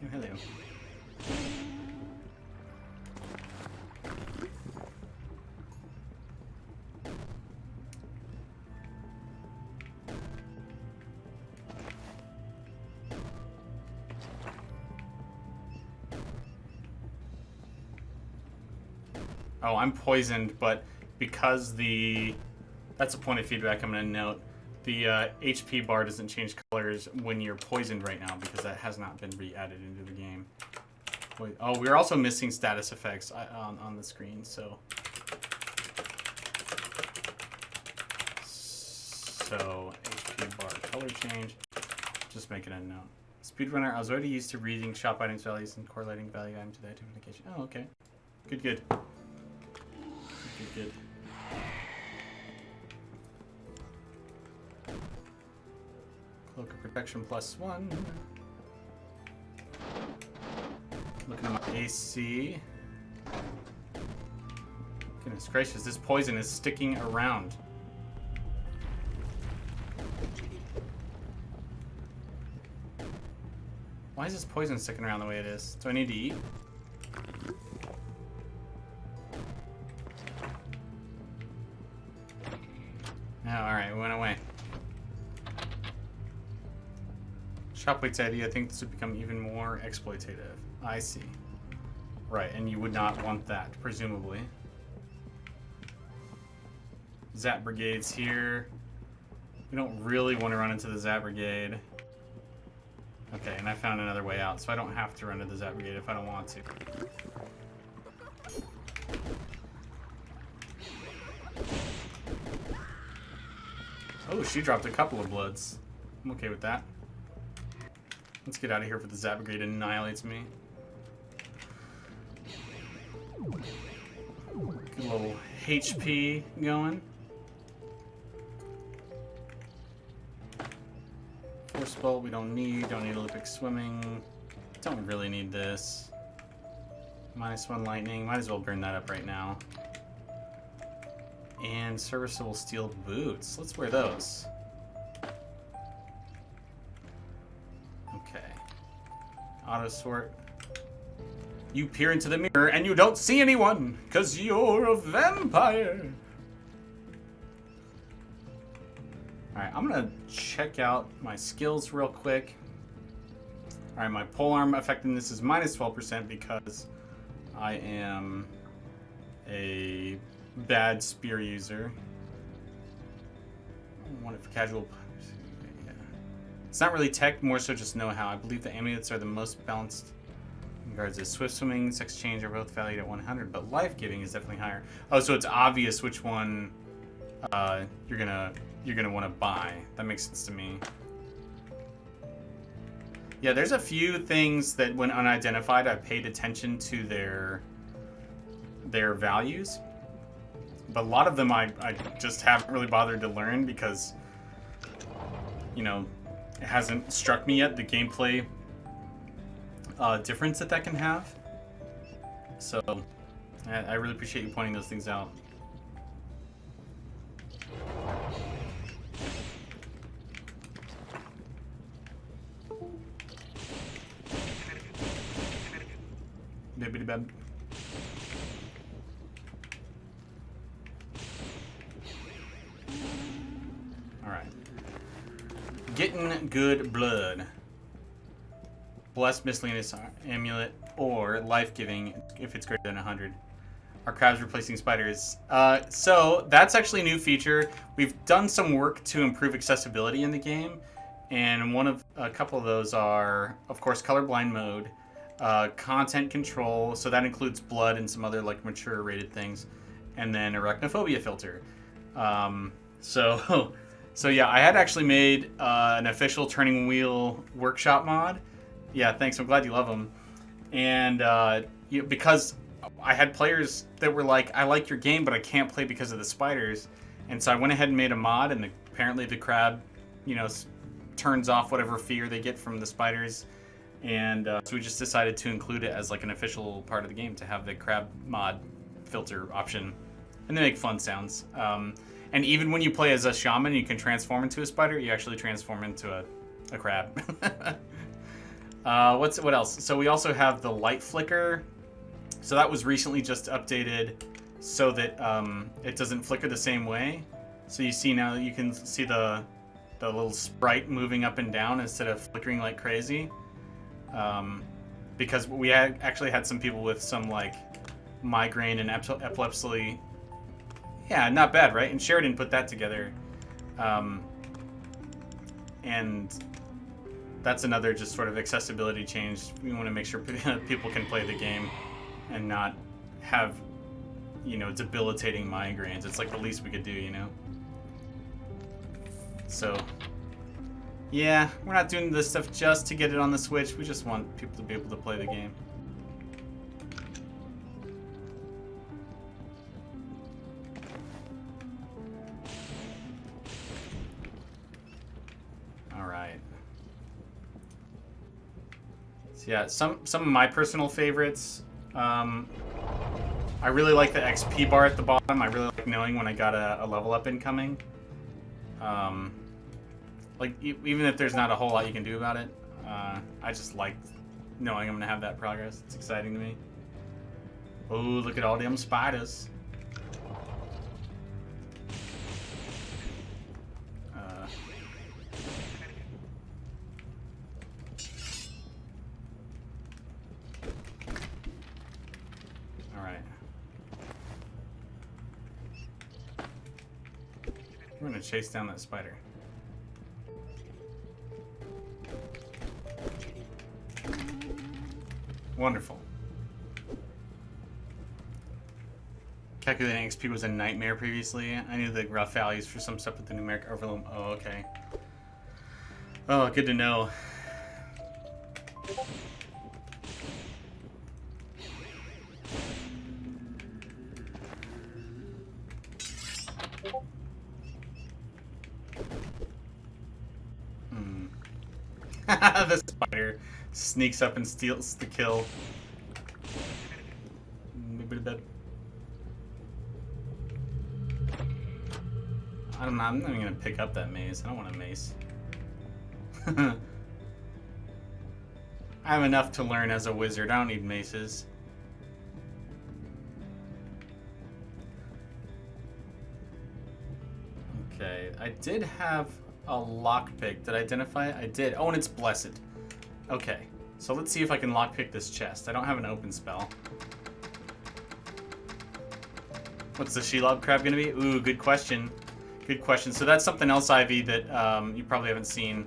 Oh, hello. Oh, I'm poisoned, but because that's a point of feedback I'm going to note. The HP bar doesn't change colors when you're poisoned right now because that has not been re-added into the game. Oh, we're also missing status effects on the screen, so... So, HP bar color change. Just making a note. Speedrunner, I was already used to reading shop items values and correlating value item to the identification. Oh, okay. Good, good. Good. Cloak of Protection +1. Looking at my AC. Goodness gracious, this poison is sticking around. Why is this poison sticking around the way it is? Do I need to eat? Oh, alright, it went away. Shop weights ID, I think this would become even more exploitative. I see. Right, and you would not want that, presumably. Zap Brigade's here. We don't really want to run into the Zap Brigade. Okay, and I found another way out, so I don't have to run to the Zap Brigade if I don't want to. Oh, she dropped a couple of bloods. I'm okay with that. Let's get out of here before the Zap Brigade annihilates me. Get a little HP going. Force bolt we don't need Olympic swimming. Don't really need this. -1 lightning, might as well burn that up right now. And serviceable steel boots. Let's wear those. Auto sort. You peer into the mirror and you don't see anyone because you're a vampire. Alright, I'm gonna check out my skills real quick. Alright, my polearm effectiveness is minus 12% because I am a bad spear user. I want it for casual. Yeah. It's not really tech, more so just know-how. I believe the amulets are the most balanced in regards to swift swimming, sex change are both valued at 100, but life-giving is definitely higher. Oh, so it's obvious which one you're gonna want to buy. That makes sense to me. Yeah, there's a few things that when unidentified, I paid attention to their values. But a lot of them I just haven't really bothered to learn because, you know, it hasn't struck me yet, the gameplay difference that can have. So, I really appreciate you pointing those things out. Bibbidi-bab. Alright. Getting good blood. Blessed miscellaneous amulet or life-giving if it's greater than 100. Are crabs replacing spiders? So that's actually a new feature. We've done some work to improve accessibility in the game, and a couple of those are, of course, colorblind mode, content control, so that includes blood and some other like mature rated things, and then arachnophobia filter. So yeah, I had actually made an official turning wheel workshop mod. Yeah, thanks. I'm glad you love them. And because I had players that were like, I like your game, but I can't play because of the spiders. And so I went ahead and made a mod, and apparently the crab, you know, turns off whatever fear they get from the spiders. And so we just decided to include it as like an official part of the game to have the crab mod filter option. And they make fun sounds. And even when you play as a shaman, you can transform into a spider. You actually transform into a crab. What else? So we also have the light flicker. So that was recently just updated so that it doesn't flicker the same way. So you see now, you can see the little sprite moving up and down instead of flickering like crazy. Because we actually had some people with some like migraine and epilepsy. Yeah, not bad, right? And Sheridan put that together. And that's another just sort of accessibility change. We want to make sure people can play the game and not have, you know, debilitating migraines. It's like the least we could do, you know? So, yeah, we're not doing this stuff just to get it on the Switch. We just want people to be able to play the game. Yeah, some of my personal favorites. I really like the XP bar at the bottom. I really like knowing when I got a level up incoming. Like even if there's not a whole lot you can do about it, I just like knowing I'm gonna have that progress. It's exciting to me. Oh, look at all them spiders. We're gonna chase down that spider. Wonderful. Calculating XP was a nightmare previously. I knew the rough values for some stuff with the numeric overload. Oh, okay. Oh, good to know. The spider sneaks up and steals the kill. I don't know, I'm not even gonna pick up that mace. I don't want a mace. I have enough to learn as a wizard. I don't need maces. Okay, I did have a lockpick. Did I identify it? I did. Oh, and it's blessed. Okay, so let's see if I can lockpick this chest. I don't have an open spell. What's the Shelob crab gonna be? Ooh, good question. Good question. So that's something else, Ivy, that you probably haven't seen.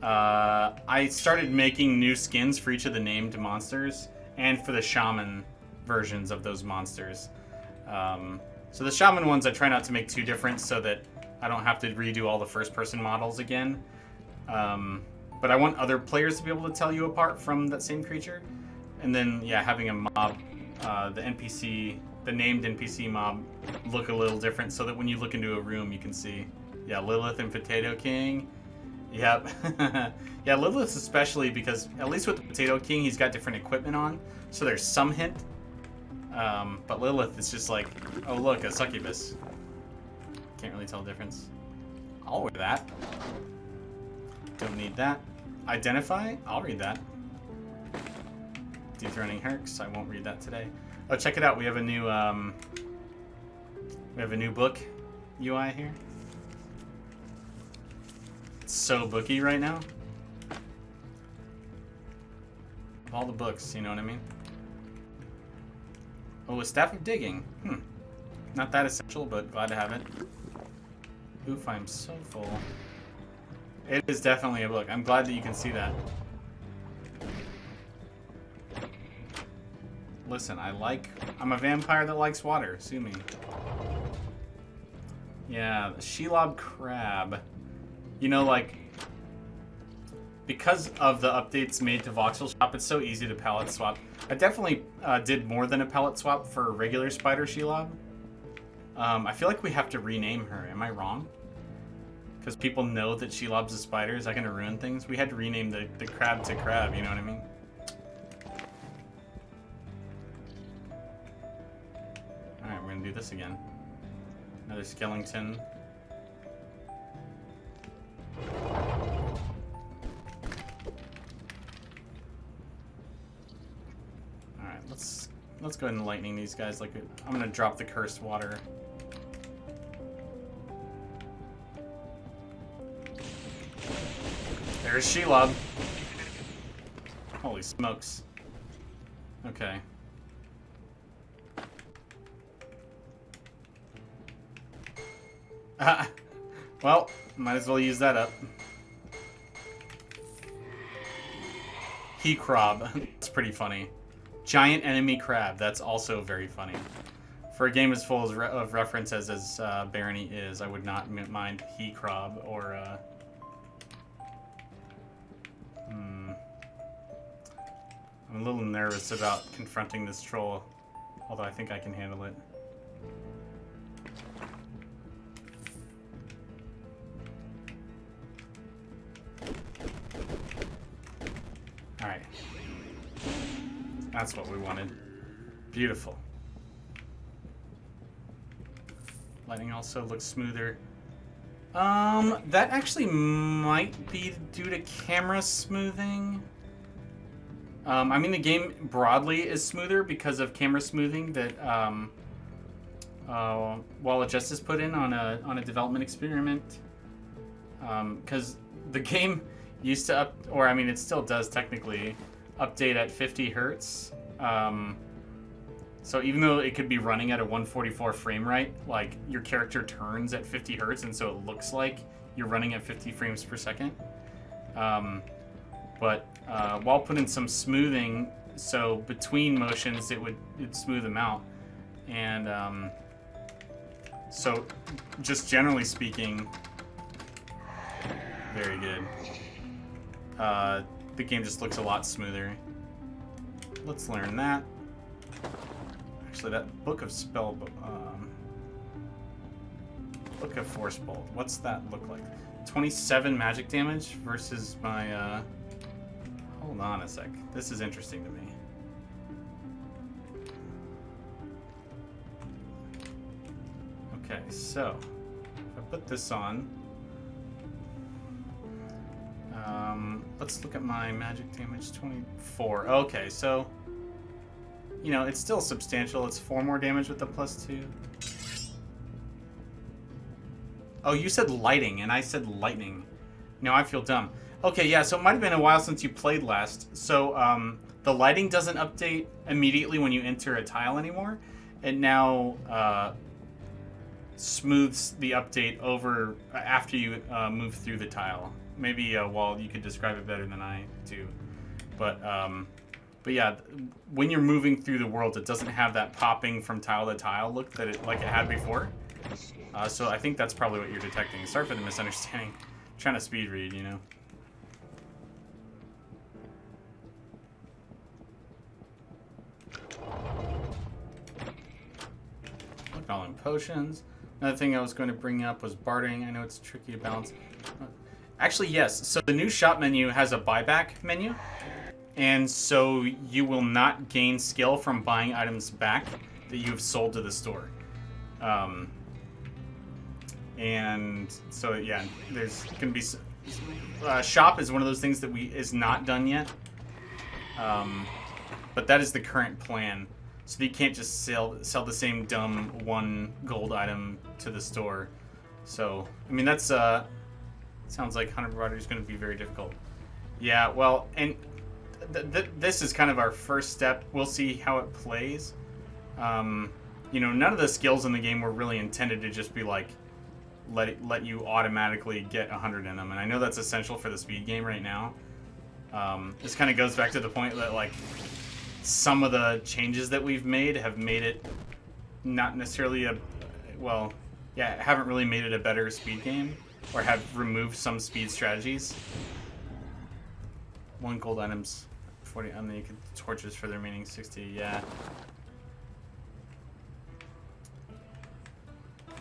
I started making new skins for each of the named monsters and for the shaman versions of those monsters. So the shaman ones I try not to make too different so that I don't have to redo all the first-person models again. But I want other players to be able to tell you apart from that same creature. And then, yeah, having a mob, the NPC, the named NPC mob, look a little different so that when you look into a room, you can see, yeah, Lilith and Potato King. Yep. Yeah, Lilith especially because, at least with the Potato King, he's got different equipment on. So there's some hint. But Lilith is just like, oh look, a succubus. Can't really tell the difference. I'll wear that. Don't need that. Identify? I'll read that. Dethroning Herx. I won't read that today. Oh, check it out. We have a new book UI here. It's so booky right now. Of all the books, you know what I mean? Oh, a Staff of Digging. Not that essential, but glad to have it. Oof, I'm so full. It is definitely a book. I'm glad that you can see that. Listen, I'm a vampire that likes water. Sue me. Yeah, the Shelob crab. You know, like, because of the updates made to Voxel Shop, it's so easy to palette swap. I definitely did more than a palette swap for regular Spider Shelob. I feel like we have to rename her. Am I wrong? Because people know that Shelob's a spider. Is that going to ruin things? We had to rename the crab to crab, you know what I mean? Alright, we're going to do this again. Another skeleton. Alright, let's go ahead and lightning these guys. Like I'm going to drop the cursed water. There's Shelob. Holy smokes. Okay. Well, might as well use that up. He crab. That's pretty funny. Giant enemy crab. That's also very funny. For a game as full of references as Barony is, I would not mind he crab or I'm a little nervous about confronting this troll, although I think I can handle it. Alright. That's what we wanted. Beautiful. Lighting also looks smoother. That actually might be due to camera smoothing. I mean, the game broadly is smoother because of camera smoothing that Wall of Justice put in on a development experiment. Because the game used to it still does technically update at 50 hertz. So even though it could be running at a 144 frame rate, like your character turns at 50 hertz, and so it looks like you're running at 50 frames per second. But Wall put in some smoothing, so between motions it'd smooth them out, and so just generally speaking, very good. The game just looks a lot smoother. Let's learn that. Actually, that Book of Book of Force Bolt. What's that look like? 27 magic damage versus my. Hold on a sec. This is interesting to me. Okay, so if I put this on, Let's look at my magic damage, 24. Okay, so, you know, it's still substantial. It's 4 more damage with the +2. Oh, you said lighting, and I said lightning. Now I feel dumb. Okay, yeah, so it might have been a while since you played last. So, the lighting doesn't update immediately when you enter a tile anymore. It now smooths the update over after you move through the tile. Maybe Walt, you could describe it better than I do. But yeah, when you're moving through the world, it doesn't have that popping from tile to tile look that it had before. So I think that's probably what you're detecting. Sorry for the misunderstanding. I'm trying to speed read, you know. Look all in potions. Another thing I was going to bring up was bartering. I know it's tricky to balance. Actually, yes. So the new shop menu has a buyback menu. And so you will not gain skill from buying items back that you have sold to the store. And so, yeah, there's going to be... shop is one of those things that is not done yet. But that is the current plan. So that you can't just sell the same dumb 1 gold item to the store. So, I mean, that's... sounds like 100 barter is going to be very difficult. Yeah, well, and this is kind of our first step. We'll see how it plays. You know, none of the skills in the game were really intended to just be like, let you automatically get 100 in them. And I know that's essential for the speed game right now. This kind of goes back to the point that, like, some of the changes that we've made have made it not necessarily haven't really made it a better speed game. Or have removed some speed strategies. 1 gold items, 40, and then you can torches for the remaining 60, yeah.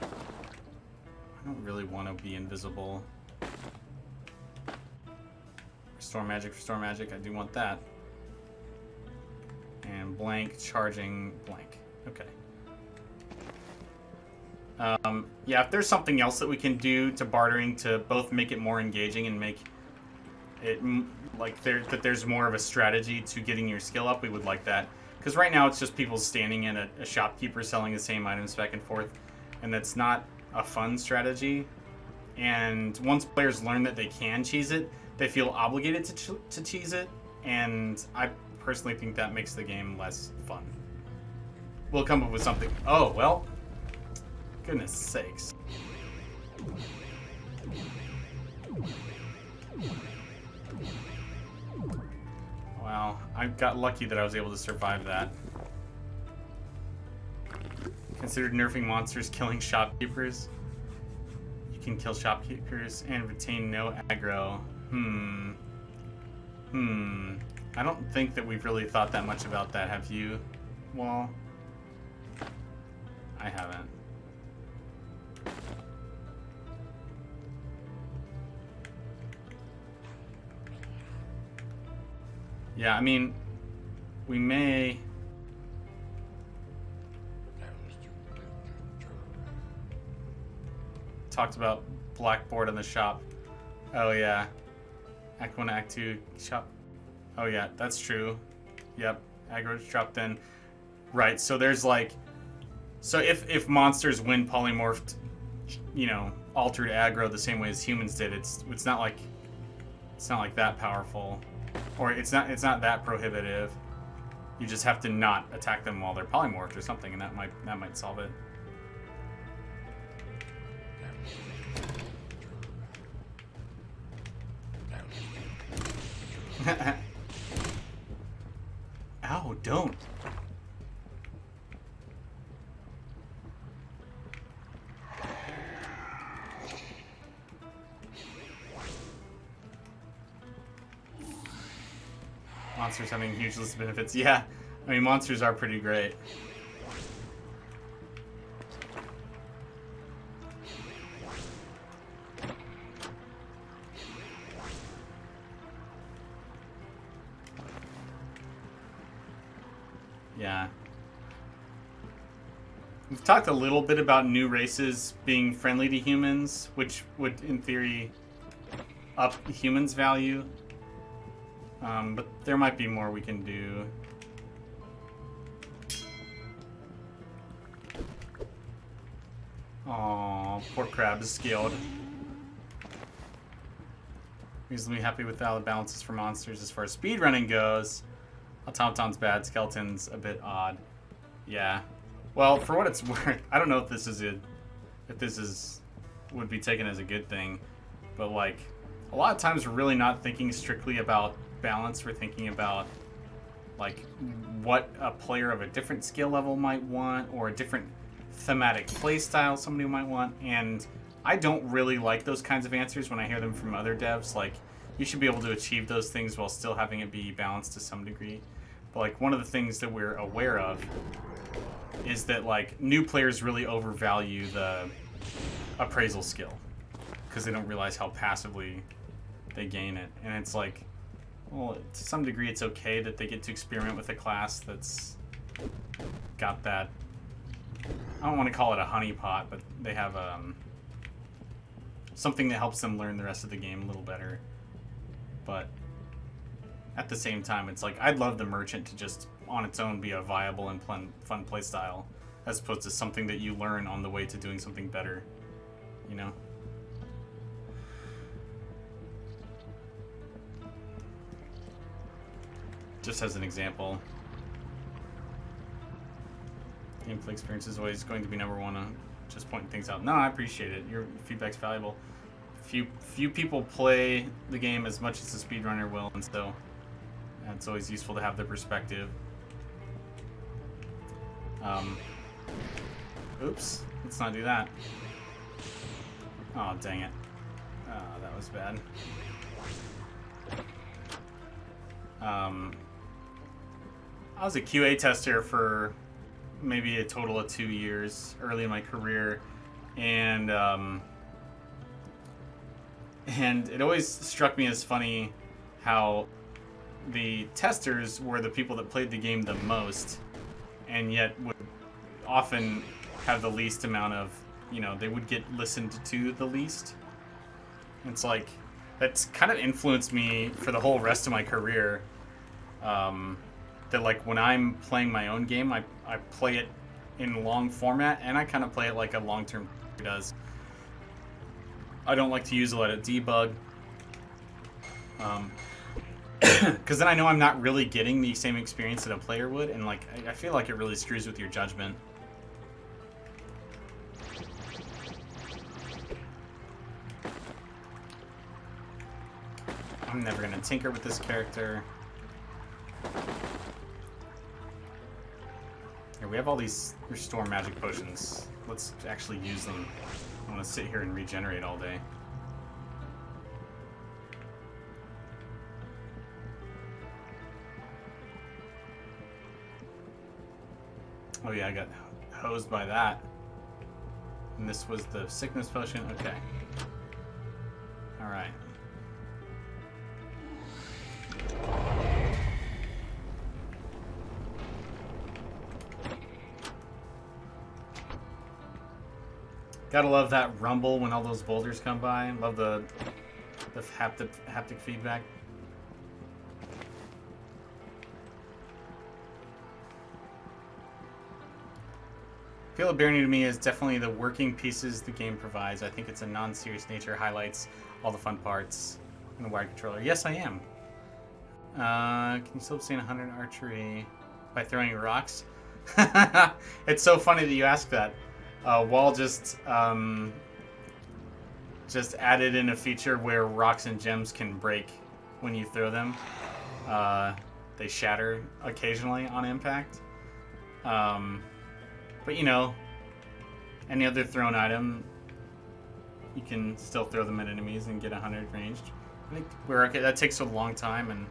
I don't really want to be invisible. Restore magic, I do want that. And blank, charging, blank. Okay. Yeah, if there's something else that we can do to bartering to both make it more engaging and make it like that there's more of a strategy to getting your skill up, we would like that. Because right now it's just people standing in a shopkeeper selling the same items back and forth, and that's not a fun strategy. And once players learn that they can cheese it, they feel obligated to cheese it, and I personally think that makes the game less fun. We'll come up with something. Oh, well. Goodness sakes. Wow, I got lucky that I was able to survive that. Considered nerfing monsters killing shopkeepers. You can kill shopkeepers and retain no aggro. I don't think that we've really thought that much about that, have you? Well, I haven't. Yeah, I mean, we may... Talked about blackboard on the shop. Oh, yeah. Act 1, Act 2, shop. Oh, yeah, that's true. Yep, aggro's dropped in. Right, so there's like... So if monsters win polymorphed, you know, altered aggro the same way as humans did, it's not like that powerful. Or it's not that prohibitive. You just have to not attack them while they're polymorphed or something, and that might solve it. Ow, don't. Monsters having huge list of benefits. Yeah, I mean, monsters are pretty great. Yeah. We've talked a little bit about new races being friendly to humans, which would, in theory, up humans' value. But there might be more we can do. Aww, poor crab is scaled. Reasonably happy with how the balances for monsters as far as speedrunning goes. Automaton's bad, skeleton's a bit odd. Yeah. Well, for what it's worth, I don't know if this is would be taken as a good thing, but like a lot of times we're really not thinking strictly about balance. We're thinking about like what a player of a different skill level might want, or a different thematic play style somebody might want. And I don't really like those kinds of answers when I hear them from other devs. Like, you should be able to achieve those things while still having it be balanced to some degree. But like, one of the things that we're aware of is that like new players really overvalue the appraisal skill because they don't realize how passively they gain it. And it's like, well, to some degree it's okay that they get to experiment with a class that's got that, I don't want to call it a honeypot, but they have something that helps them learn the rest of the game a little better. But at the same time, it's like, I'd love the merchant to just on its own be a viable and fun playstyle, as opposed to something that you learn on the way to doing something better, you know? Just as an example. Gameplay experience is always going to be number one on just pointing things out. No, I appreciate it. Your feedback's valuable. Few people play the game as much as a speedrunner will, and so it's always useful to have their perspective. Oops, let's not do that. Oh, dang it. Oh, that was bad. I was a QA tester for maybe a total of 2 years early in my career, and it always struck me as funny how the testers were the people that played the game the most, and yet would often have the least amount of, you know, they would get listened to the least. It's like, that's kind of influenced me for the whole rest of my career. That like when I'm playing my own game, I play it in long format, and I kind of play it like a long-term does. I don't like to use a lot of debug, because then I know I'm not really getting the same experience that a player would, and like I feel like it really screws with your judgment. I'm never gonna tinker with this character. Here, we have all these restore magic potions. Let's actually use them. I want to sit here and regenerate all day. Oh yeah, I got hosed by that. And this was the sickness potion? Okay. Alright. Gotta love that rumble when all those boulders come by. Love the haptic feedback. Feel of Barony to me is definitely the working pieces the game provides. I think it's a non-serious nature, highlights all the fun parts in the wired controller. Yes, I am. Can you still obtain 100 archery by throwing rocks? It's so funny that you ask that. Wall just added in a feature where rocks and gems can break when you throw them. They shatter occasionally on impact. But you know, any other thrown item, you can still throw them at enemies and get 100 ranged. I think we're okay. That takes a long time,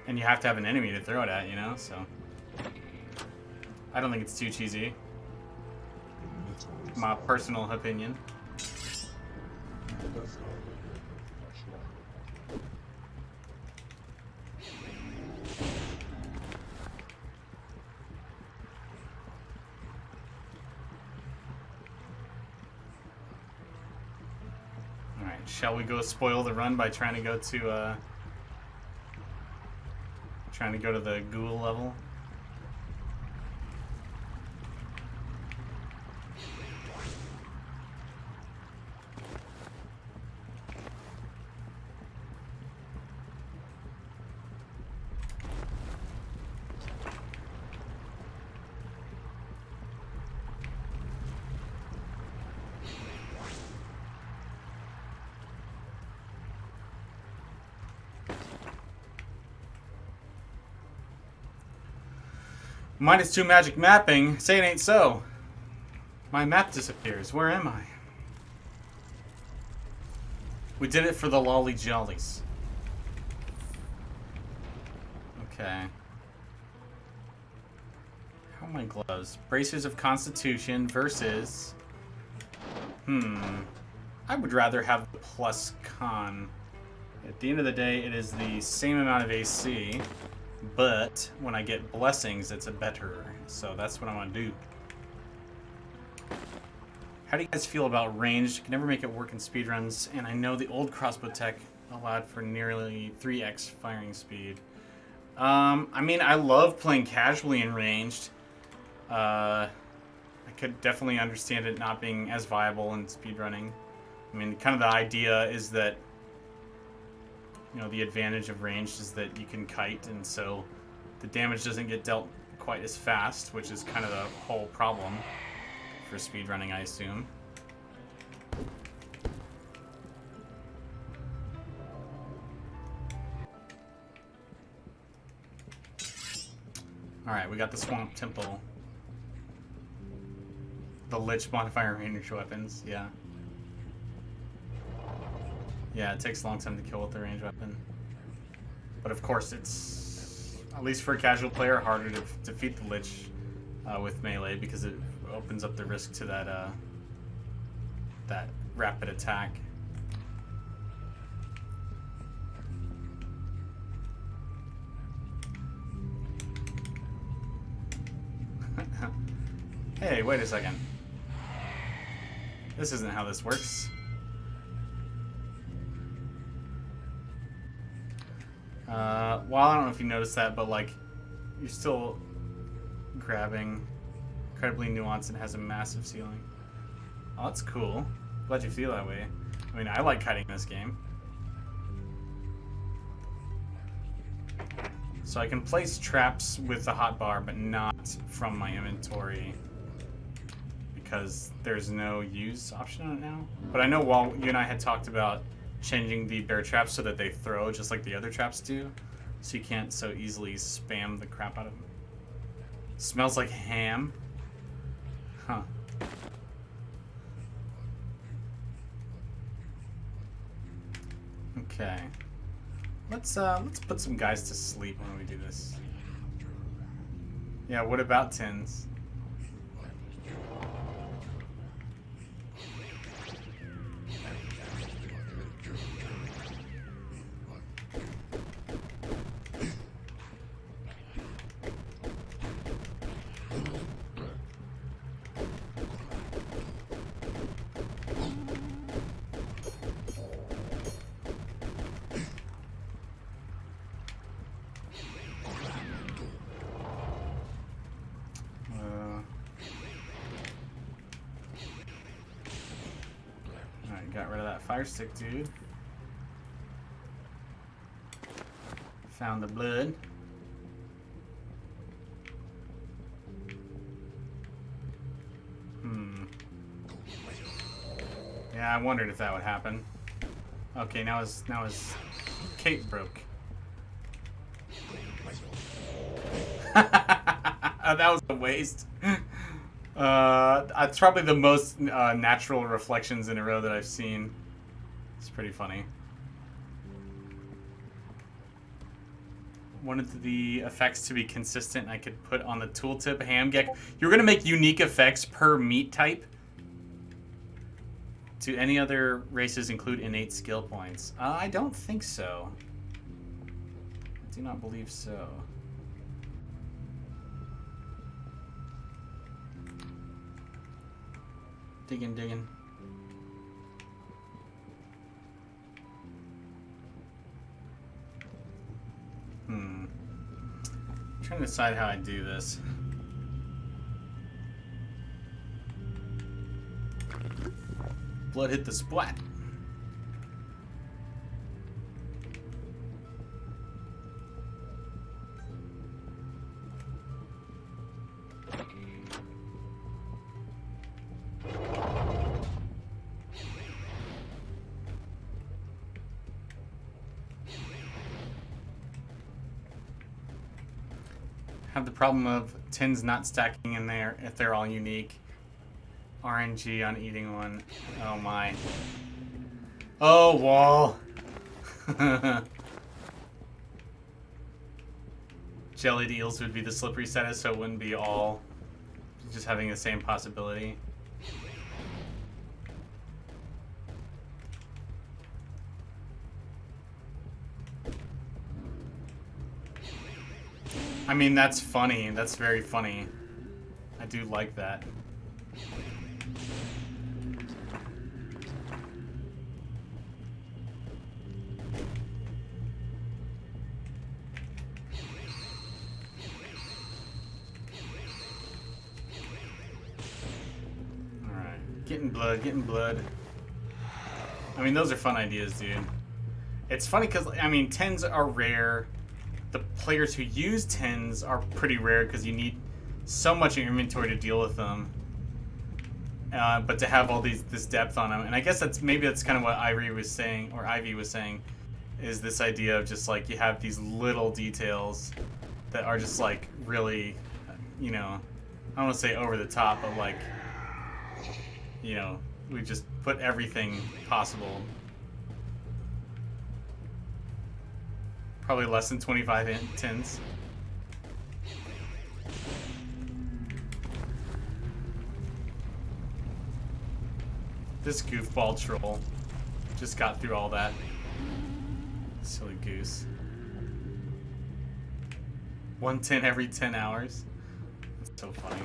and you have to have an enemy to throw it at, you know. So I don't think it's too cheesy. My personal opinion. Shall we go spoil the run by trying to go to the ghoul level? -2 magic mapping. Say it ain't so. My map disappears. Where am I? We did it for the lolly jollies. Okay. How are my gloves? Bracers of Constitution versus... I would rather have the plus con. At the end of the day, it is the same amount of AC. But when I get blessings, it's a better. So that's what I want to do. How do you guys feel about ranged? Can never make it work in speedruns. And I know the old crossbow tech allowed for nearly 3x firing speed. I mean, I love playing casually in ranged. I could definitely understand it not being as viable in speedrunning. I mean, kind of the idea is that, you know, the advantage of ranged is that you can kite, and so the damage doesn't get dealt quite as fast, which is kind of the whole problem for speedrunning, I assume. Alright, we got the Swamp Temple. The Lich modifier range weapons, yeah. Yeah, it takes a long time to kill with the range weapon. But of course, it's, at least for a casual player, harder to defeat the Lich with melee because it opens up the risk to that that rapid attack. Hey, wait a second. This isn't how this works. Well, I don't know if you noticed that, but like, you're still grabbing. Incredibly nuanced and has a massive ceiling. Oh, that's cool. Glad you feel that way. I mean, I like kiting this game. So I can place traps with the hotbar, but not from my inventory because there's no use option on it now. But I know while you and I had talked about changing the bear traps so that they throw just like the other traps do, so you can't so easily spam the crap out of them. Smells like ham. Huh. Okay. Let's put some guys to sleep when we do this. Yeah, what about tins? Got rid of that fire stick, dude. Found the blood. Yeah, I wondered if that would happen. Okay, now his cape broke. That was a waste. It's probably the most natural reflections in a row that I've seen. It's pretty funny. Wanted the effects to be consistent. I could put on the tooltip hamgek. You're gonna make unique effects per meat type. Do any other races include innate skill points? I don't think so. I do not believe so. Digging. trying to decide how I do this. Blood hit the splat. Have the problem of tins not stacking in there if they're all unique. RNG on eating one. Oh my. Oh, wall. Jellied eels would be the slippery status, so it wouldn't be all just having the same possibility. I mean, that's funny. That's very funny. I do like that. Alright. Getting blood, getting blood. I mean, those are fun ideas, dude. It's funny because, I mean, 10s are rare. The players who use 10s are pretty rare because you need so much inventory to deal with them. But to have all this depth on them, and I guess maybe that's kind of what Ivy was saying, is this idea of just like you have these little details that are just like really, you know, I don't want to say over the top, but like, you know, we just put everything possible. Probably less than 25 tins. This goofball troll just got through all that. Silly goose. 1 tin every 10 hours. That's so funny.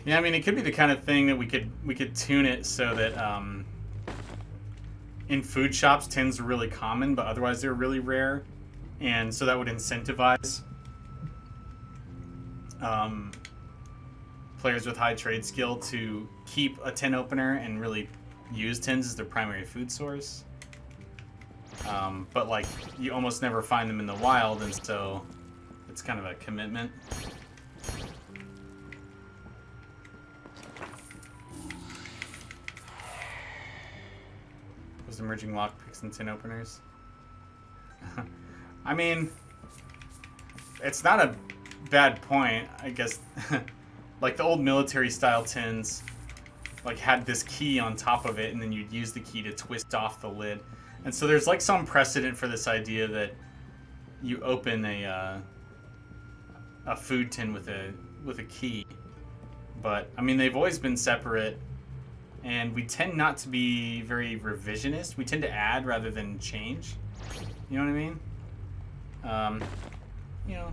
Yeah, I mean, it could be the kind of thing that we could tune it so that in food shops, tins are really common, but otherwise they're really rare, and so that would incentivize players with high trade skill to keep a tin opener and really use tins as their primary food source. But like, you almost never find them in the wild, and so it's kind of a commitment. Emerging lockpicks and tin openers. I mean, it's not a bad point, I guess. Like the old military style tins like had this key on top of it, and then you'd use the key to twist off the lid. And so there's like some precedent for this idea that you open a food tin with a key. But I mean, they've always been separate. And we tend not to be very revisionist. We tend to add rather than change. You know what I mean? You know,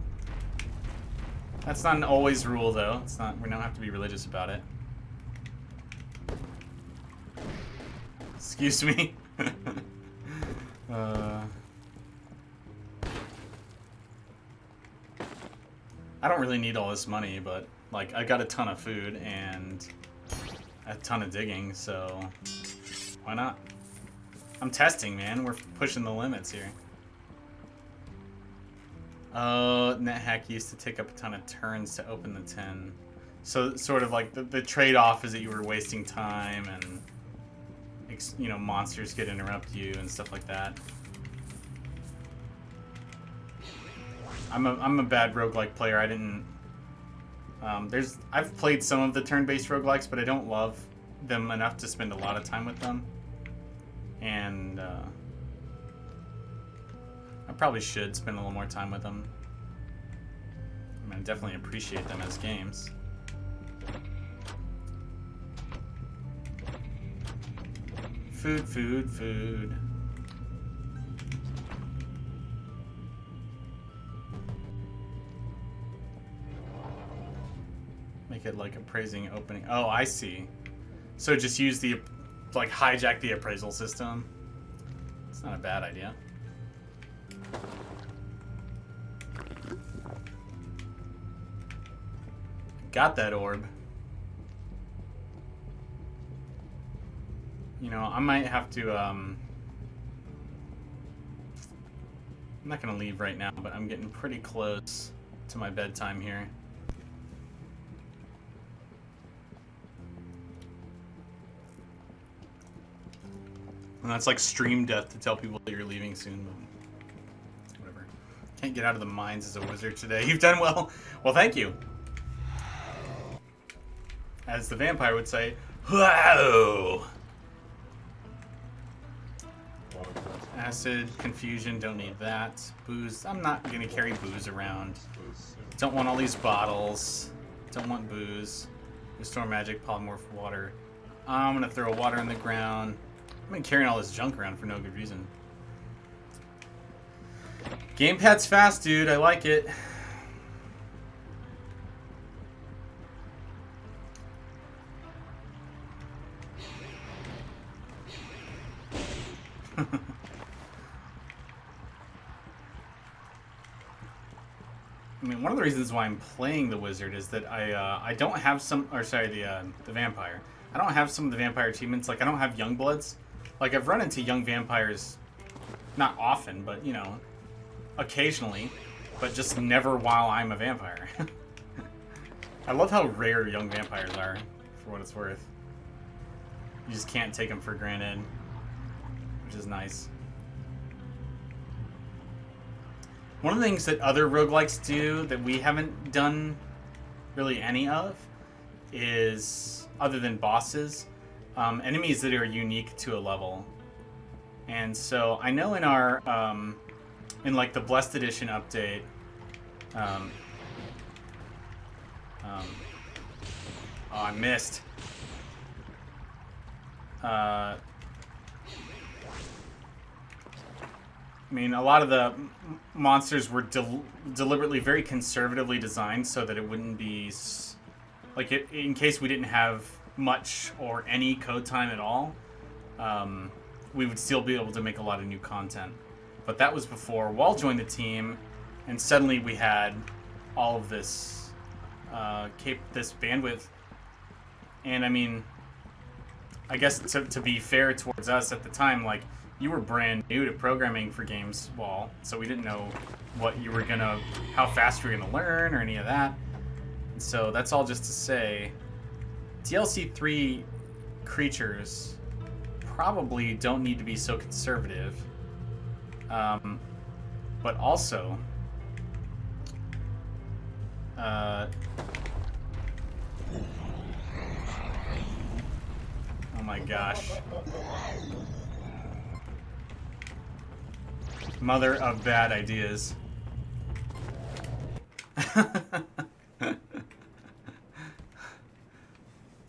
that's not an always rule, though. It's not. We don't have to be religious about it. Excuse me. I don't really need all this money, but like I got a ton of food and a ton of digging, so why not? I'm testing, man. We're pushing the limits here. NetHack used to take up a ton of turns to open the tin. So sort of like the trade-off is that you were wasting time and, you know, monsters could interrupt you and stuff like that. I'm a bad roguelike player. I didn't... I've played some of the turn-based roguelikes, but I don't love them enough to spend a lot of time with them. And I probably should spend a little more time with them. I mean, I definitely appreciate them as games. Food, food, food. Make it like appraising opening. Oh, I see. So just use the, like, hijack the appraisal system. It's not a bad idea. got that orb. You know, I might have to, I'm not gonna leave right now, but I'm getting pretty close to my bedtime here. And that's like stream death to tell people that you're leaving soon, but whatever. Can't get out of the mines as a wizard today. You've done well. Well, thank you. As the vampire would say, whoa! Acid, confusion, don't need that. Booze, I'm not gonna carry booze around. Don't want all these bottles. Don't want booze. Restore magic, polymorph water. I'm gonna throw water on the ground. I've been carrying all this junk around for no good reason. Gamepad's fast, dude. I like it. I mean, one of the reasons why I'm playing the wizard is that I don't have some, or sorry, the vampire. I don't have some of the vampire achievements. Like, I don't have young bloods. Like, I've run into young vampires, not often, but, you know, occasionally, but just never while I'm a vampire. I love how rare young vampires are, for what it's worth. You just can't take them for granted, which is nice. One of the things that other roguelikes do that we haven't done really any of is, other than bosses, enemies that are unique to a level. And so I know in our, in like the Blessed Edition update, oh, I missed. I mean, a lot of the monsters were deliberately very conservatively designed so that it wouldn't be, like, in case we didn't have much or any code time at all, we would still be able to make a lot of new content. But that was before Wall joined the team, and suddenly we had all of this, this bandwidth. And I mean, I guess to be fair towards us at the time, like, you were brand new to programming for games, Wall, so we didn't know what you were gonna, how fast you were gonna learn or any of that. And so that's all just to say, DLC 3 creatures probably don't need to be so conservative. But also, oh my gosh. Mother of bad ideas.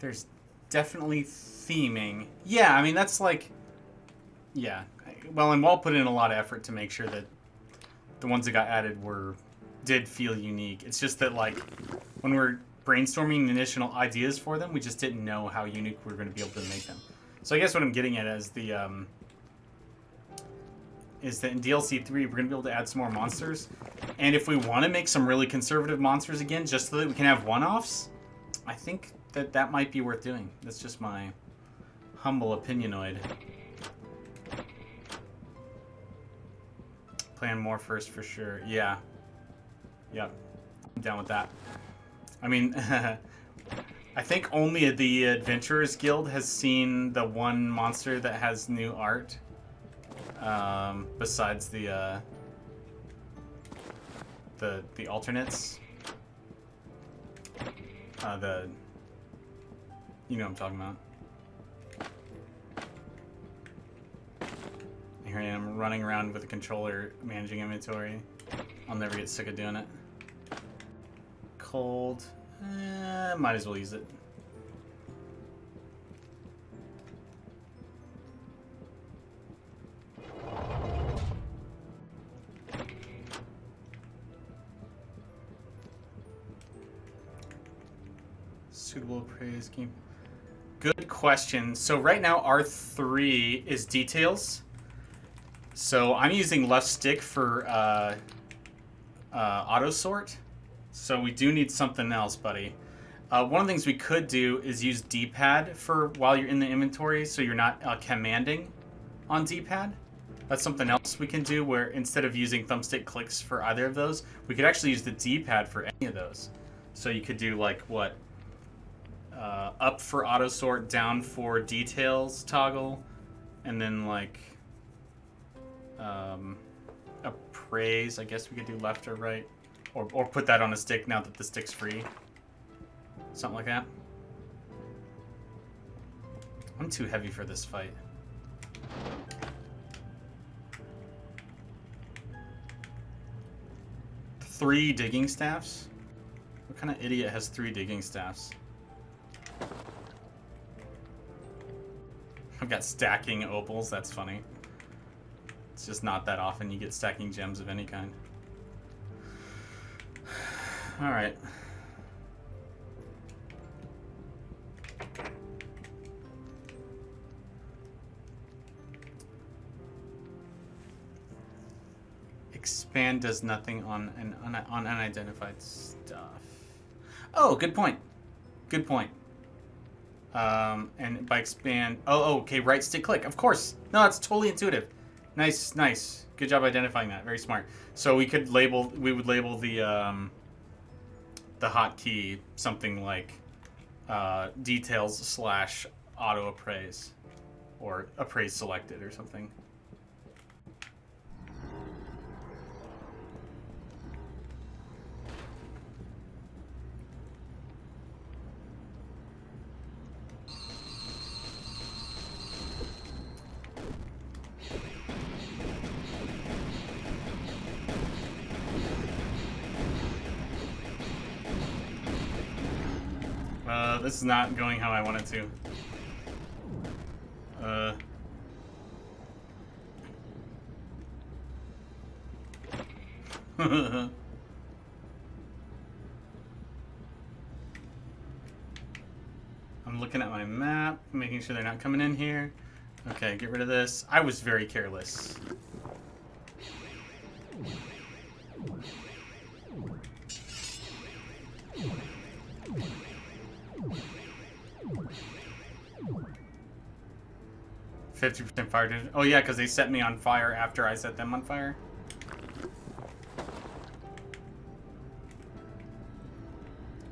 There's definitely theming. Yeah, I mean, that's like... Yeah. Well, and Wall put in a lot of effort to make sure that the ones that got added did feel unique. It's just that, like, when we're brainstorming the initial ideas for them, we just didn't know how unique we were going to be able to make them. So I guess what I'm getting at is is that in DLC 3, we're going to be able to add some more monsters. And if we want to make some really conservative monsters again, just so that we can have one-offs, I think that might be worth doing. That's just my humble opinionoid. Plan more first for sure. Yeah. Yep. I'm down with that. I mean, I think only the Adventurers Guild has seen the one monster that has new art. Besides the alternates. You know what I'm talking about. Here I am running around with a controller managing inventory. I'll never get sick of doing it. Cold. Might as well use it. Suitable prey scheme. Good question. So right now R3 is details. So I'm using left stick for auto sort. So we do need something else, buddy. One of the things we could do is use D-pad for while you're in the inventory, so you're not commanding on D-pad. That's something else we can do, where instead of using thumbstick clicks for either of those, we could actually use the D-pad for any of those. So you could do like what? Up for auto sort, down for details toggle, and then like appraise. I guess we could do left or right, or put that on a stick now that the stick's free. Something like that. I'm too heavy for this fight. Three digging staffs? What kind of idiot has 3 digging staffs? I've got stacking opals, that's funny. It's just not that often you get stacking gems of any kind. Alright. Expand does nothing on unidentified stuff. Oh, good point. Good point. And by expand... Oh, okay, right stick click. Of course. No, that's totally intuitive. Nice, nice. Good job identifying that. Very smart. So we could label... We would label the hotkey something like details / auto appraise. Or appraise selected or something. This is not going how I want it to. I'm looking at my map, making sure they're not coming in here. Okay, get rid of this. I was very careless. 50% fire damage. Oh yeah, because they set me on fire after I set them on fire.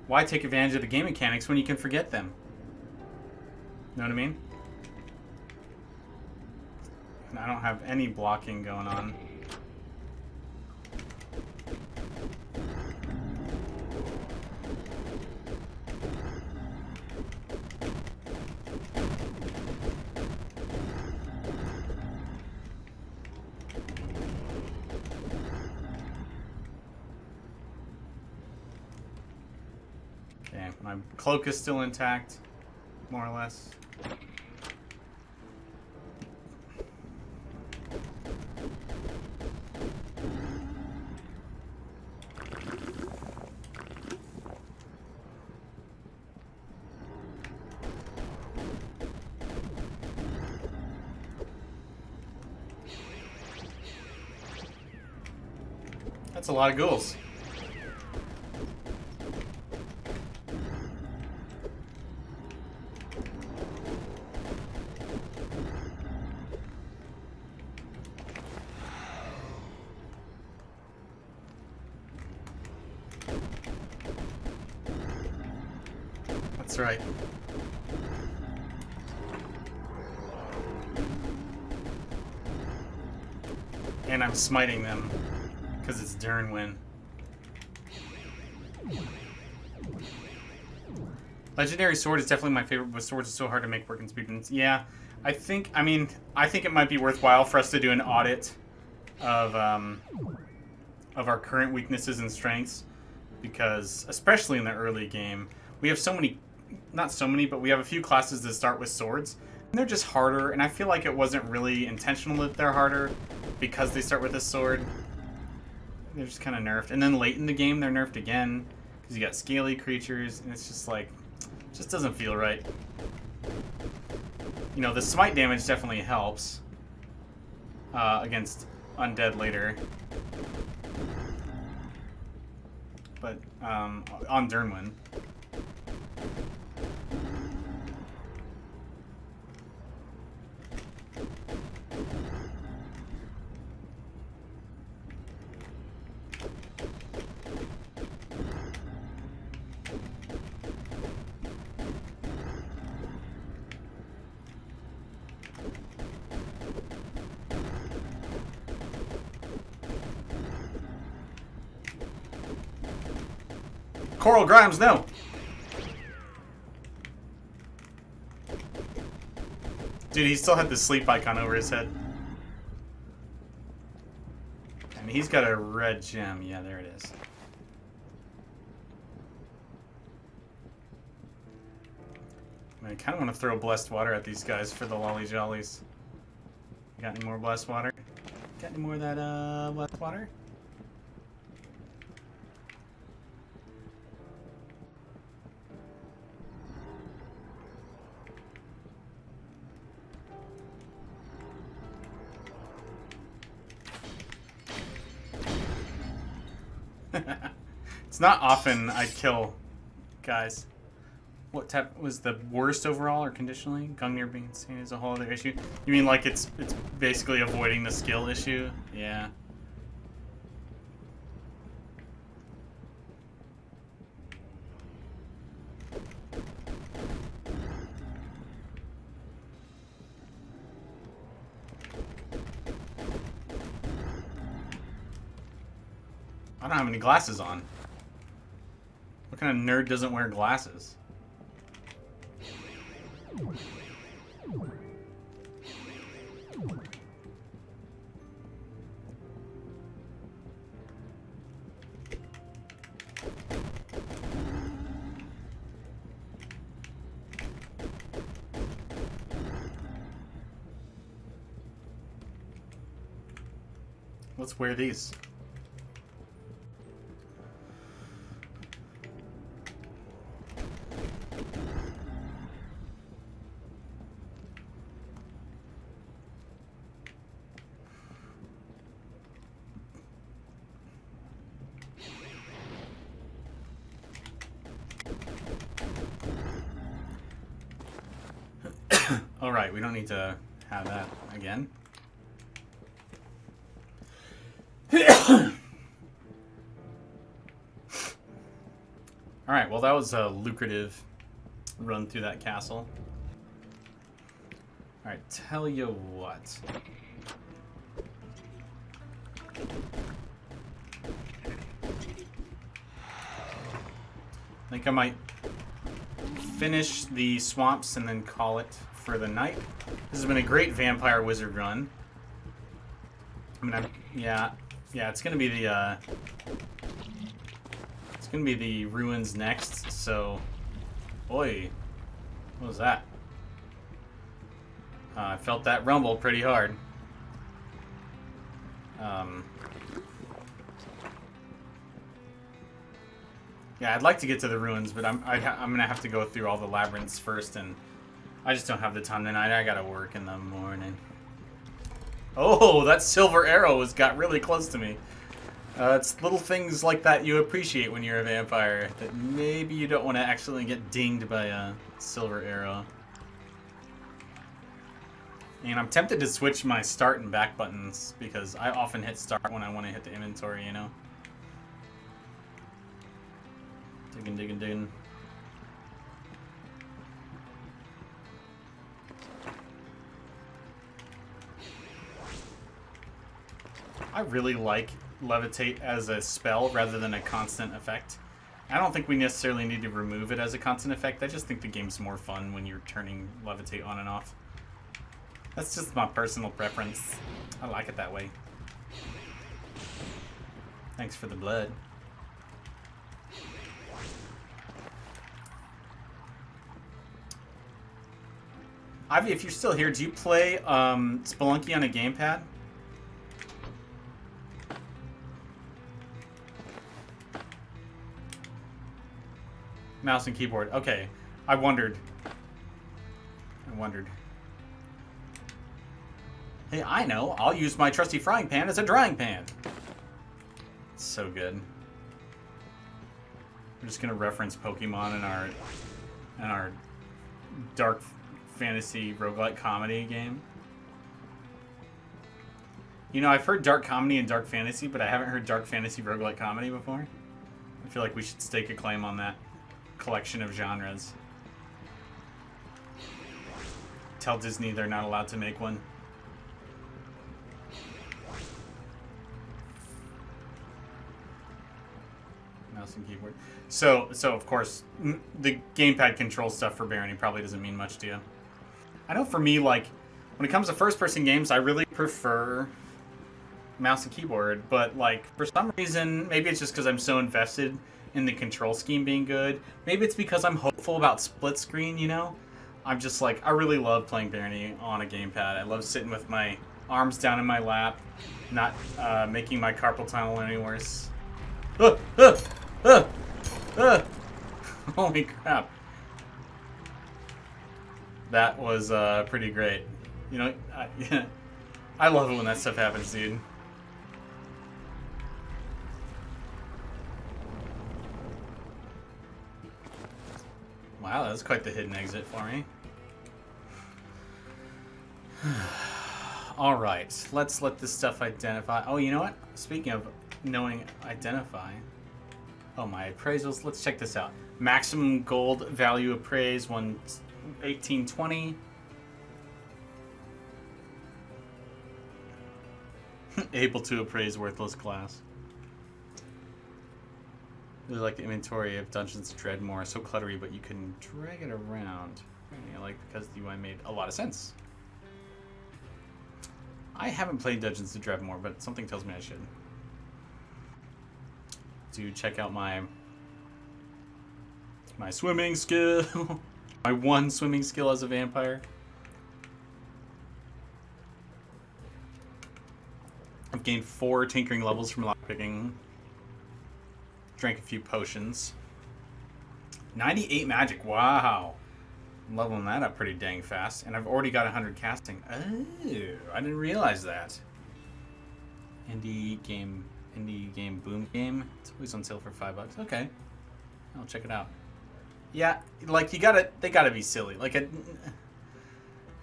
Why take advantage of the game mechanics when you can forget them? Know what I mean? And I don't have any blocking going on. Okay, my cloak is still intact, more or less. That's a lot of ghouls. That's right. And I'm smiting them because it's Durnwin. Legendary sword is definitely my favorite, but swords are so hard to make work in speedruns. Yeah, I think it might be worthwhile for us to do an audit of our current weaknesses and strengths, because especially in the early game, we have so many, not so many, but we have a few classes that start with swords, and they're just harder, and I feel like it wasn't really intentional that they're harder because they start with a sword. They're just kind of nerfed. And then late in the game, they're nerfed again because you got scaly creatures, and it's just like, it just doesn't feel right. You know, the smite damage definitely helps against undead later. But on Durnwin. Coral Grimes, no! Dude, he still had the sleep icon over his head. And he's got a red gem. Yeah, there it is. I kind of want to throw blessed water at these guys for the lolly jollies. Got any more blessed water? Got any more of that blessed water? It's not often I kill guys. What type was the worst overall or conditionally? Gungnir being seen as a whole other issue. You mean like it's basically avoiding the skill issue? Yeah. I don't have any glasses on. What kind of nerd doesn't wear glasses? Let's wear these. Alright, we don't need to have that again. Alright, well that was a lucrative run through that castle. Alright, tell you what. I think I might finish the swamps and then call it for the night. This has been a great vampire wizard run. I mean, yeah, it's gonna be the ruins next. So, boy, what was that? I felt that rumble pretty hard. Yeah, I'd like to get to the ruins, but I'm gonna have to go through all the labyrinths first, and I just don't have the time tonight. I gotta work in the morning. Oh, that silver arrow got really close to me. It's little things like that you appreciate when you're a vampire, that maybe you don't want to accidentally get dinged by a silver arrow. And I'm tempted to switch my start and back buttons, because I often hit start when I want to hit the inventory, you know? Digging. I really like levitate as a spell rather than a constant effect. I don't think we necessarily need to remove it as a constant effect. I just think the game's more fun when you're turning levitate on and off. That's just my personal preference. I like it that way. Thanks for the blood. Ivy, if you're still here, do you play Spelunky on a gamepad? Mouse and keyboard. Okay. I wondered. Hey, I know. I'll use my trusty frying pan as a drying pan. It's so good. We're just gonna reference Pokemon in our dark fantasy roguelike comedy game. You know, I've heard dark comedy and dark fantasy, but I haven't heard dark fantasy roguelike comedy before. I feel like we should stake a claim on that collection of genres. Tell Disney they're not allowed to make one. Mouse mouse and keyboard. So of course, the gamepad control stuff for Barony probably doesn't mean much to you. I know for me, like, when it comes to first-person games, I really prefer mouse and keyboard, but, like, for some reason, maybe it's just because I'm so invested in the control scheme being good. Maybe it's because I'm hopeful about split screen, you know? I'm just like, I really love playing Barony on a gamepad. I love sitting with my arms down in my lap, not making my carpal tunnel any worse. Holy crap. That was pretty great. You know, I love it when that stuff happens, dude. Wow, that was quite the hidden exit for me. All right, let's let this stuff identify. Oh, you know what? Speaking of knowing identify. Oh, my appraisals. Let's check this out. Maximum gold value appraised 1820. Able to appraise worthless class. Really like the inventory of Dungeons of Dreadmore. So cluttery, but you can drag it around. I like because the UI made a lot of sense. I haven't played Dungeons of Dreadmore, but something tells me I should. To check out my swimming skill. My one swimming skill as a vampire. I've gained 4 tinkering levels from lockpicking. Drank a few potions. 98 magic. Wow. I'm leveling that up pretty dang fast. And I've already got 100 casting. Oh, I didn't realize that. Indie game boom game. It's always on sale for $5. Okay. I'll check it out. Yeah, like they gotta be silly. Like,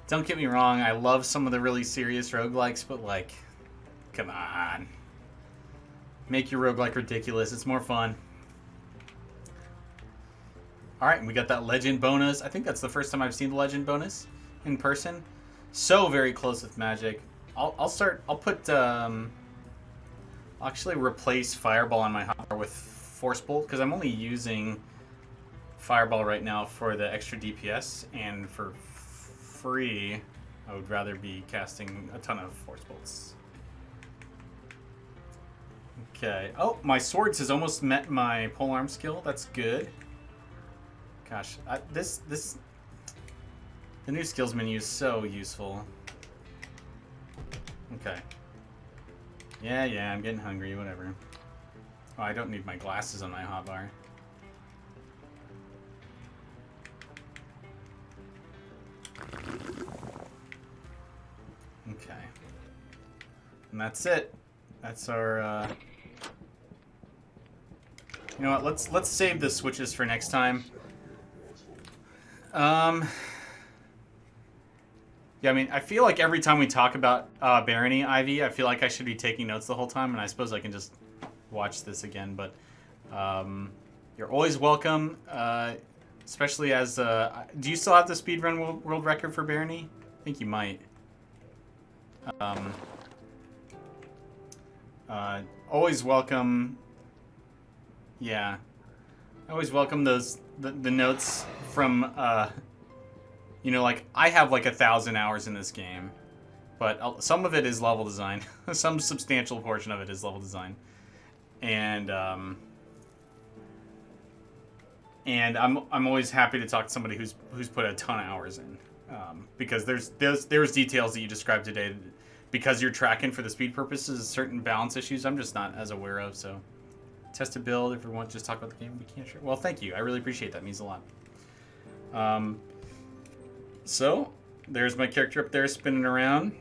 don't get me wrong, I love some of the really serious roguelikes, but like, come on. Make your roguelike ridiculous. It's more fun. Alright, and we got that legend bonus. I think that's the first time I've seen the legend bonus in person. So very close with magic. I'll actually replace Fireball on my hotbar with Force Bolt, because I'm only using Fireball right now for the extra DPS, and for free, I would rather be casting a ton of Force Bolts. Okay. Oh, my swords has almost met my polearm skill. That's good. Gosh, the new skills menu is so useful. Okay. Yeah, I'm getting hungry, whatever. Oh, I don't need my glasses on my hotbar. Okay. And that's it. That's our, You know what, let's save the switches for next time. Yeah, I mean, I feel like every time we talk about Barony IV, I feel like I should be taking notes the whole time, and I suppose I can just watch this again, but you're always welcome, especially as... do you still have the speedrun world record for Barony? I think you might. Always welcome... Yeah. I always welcome those the notes from... you know, like, I have like 1,000 hours in this game, but some of it is level design. Some substantial portion of it is level design. And I'm always happy to talk to somebody who's put a ton of hours in, because there's details that you described today, because you're tracking for the speed purposes, certain balance issues I'm just not as aware of. So test a build if we want to just talk about the game. We can't. Sure. Well, thank you. I really appreciate that. It means a lot. So, there's my character up there spinning around.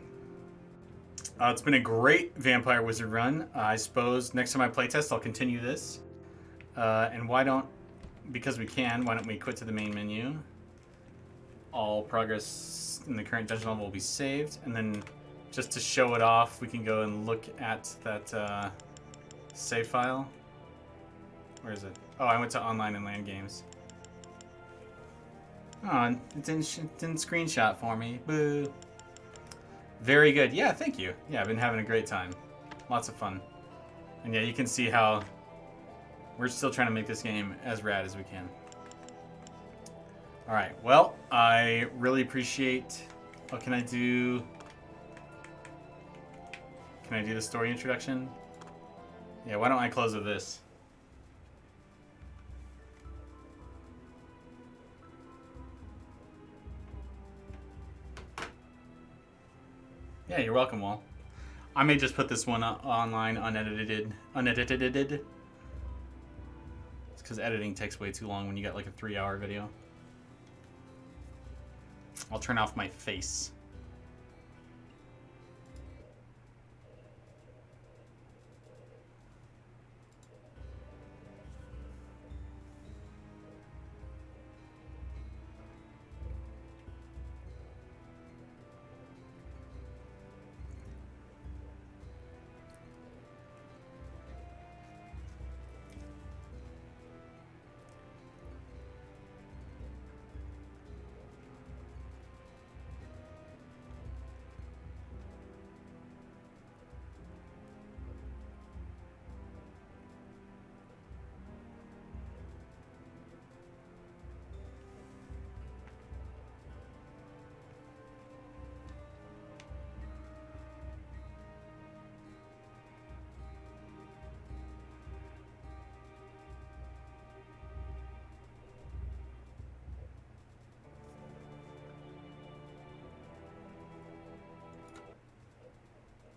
It's been a great Vampire Wizard run. I suppose next time I playtest, I'll continue this. And because we can, why don't we quit to the main menu? All progress in the current dungeon level will be saved. And then, just to show it off, we can go and look at that save file. Where is it? Oh, I went to online and land games. Oh, it didn't screenshot for me. Boo. Very good. Yeah, thank you. Yeah, I've been having a great time. Lots of fun. And yeah, you can see how We're still trying to make this game as rad as we can. All right. Well, I really appreciate. What can I do? Can I do the story introduction? Yeah. Why don't I close with this? Yeah, you're welcome, Wall. I may just put this one online unedited. It's because editing takes way too long when you got like a 3-hour video. I'll turn off my face.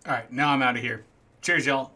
All right, now I'm out of here. Cheers, y'all.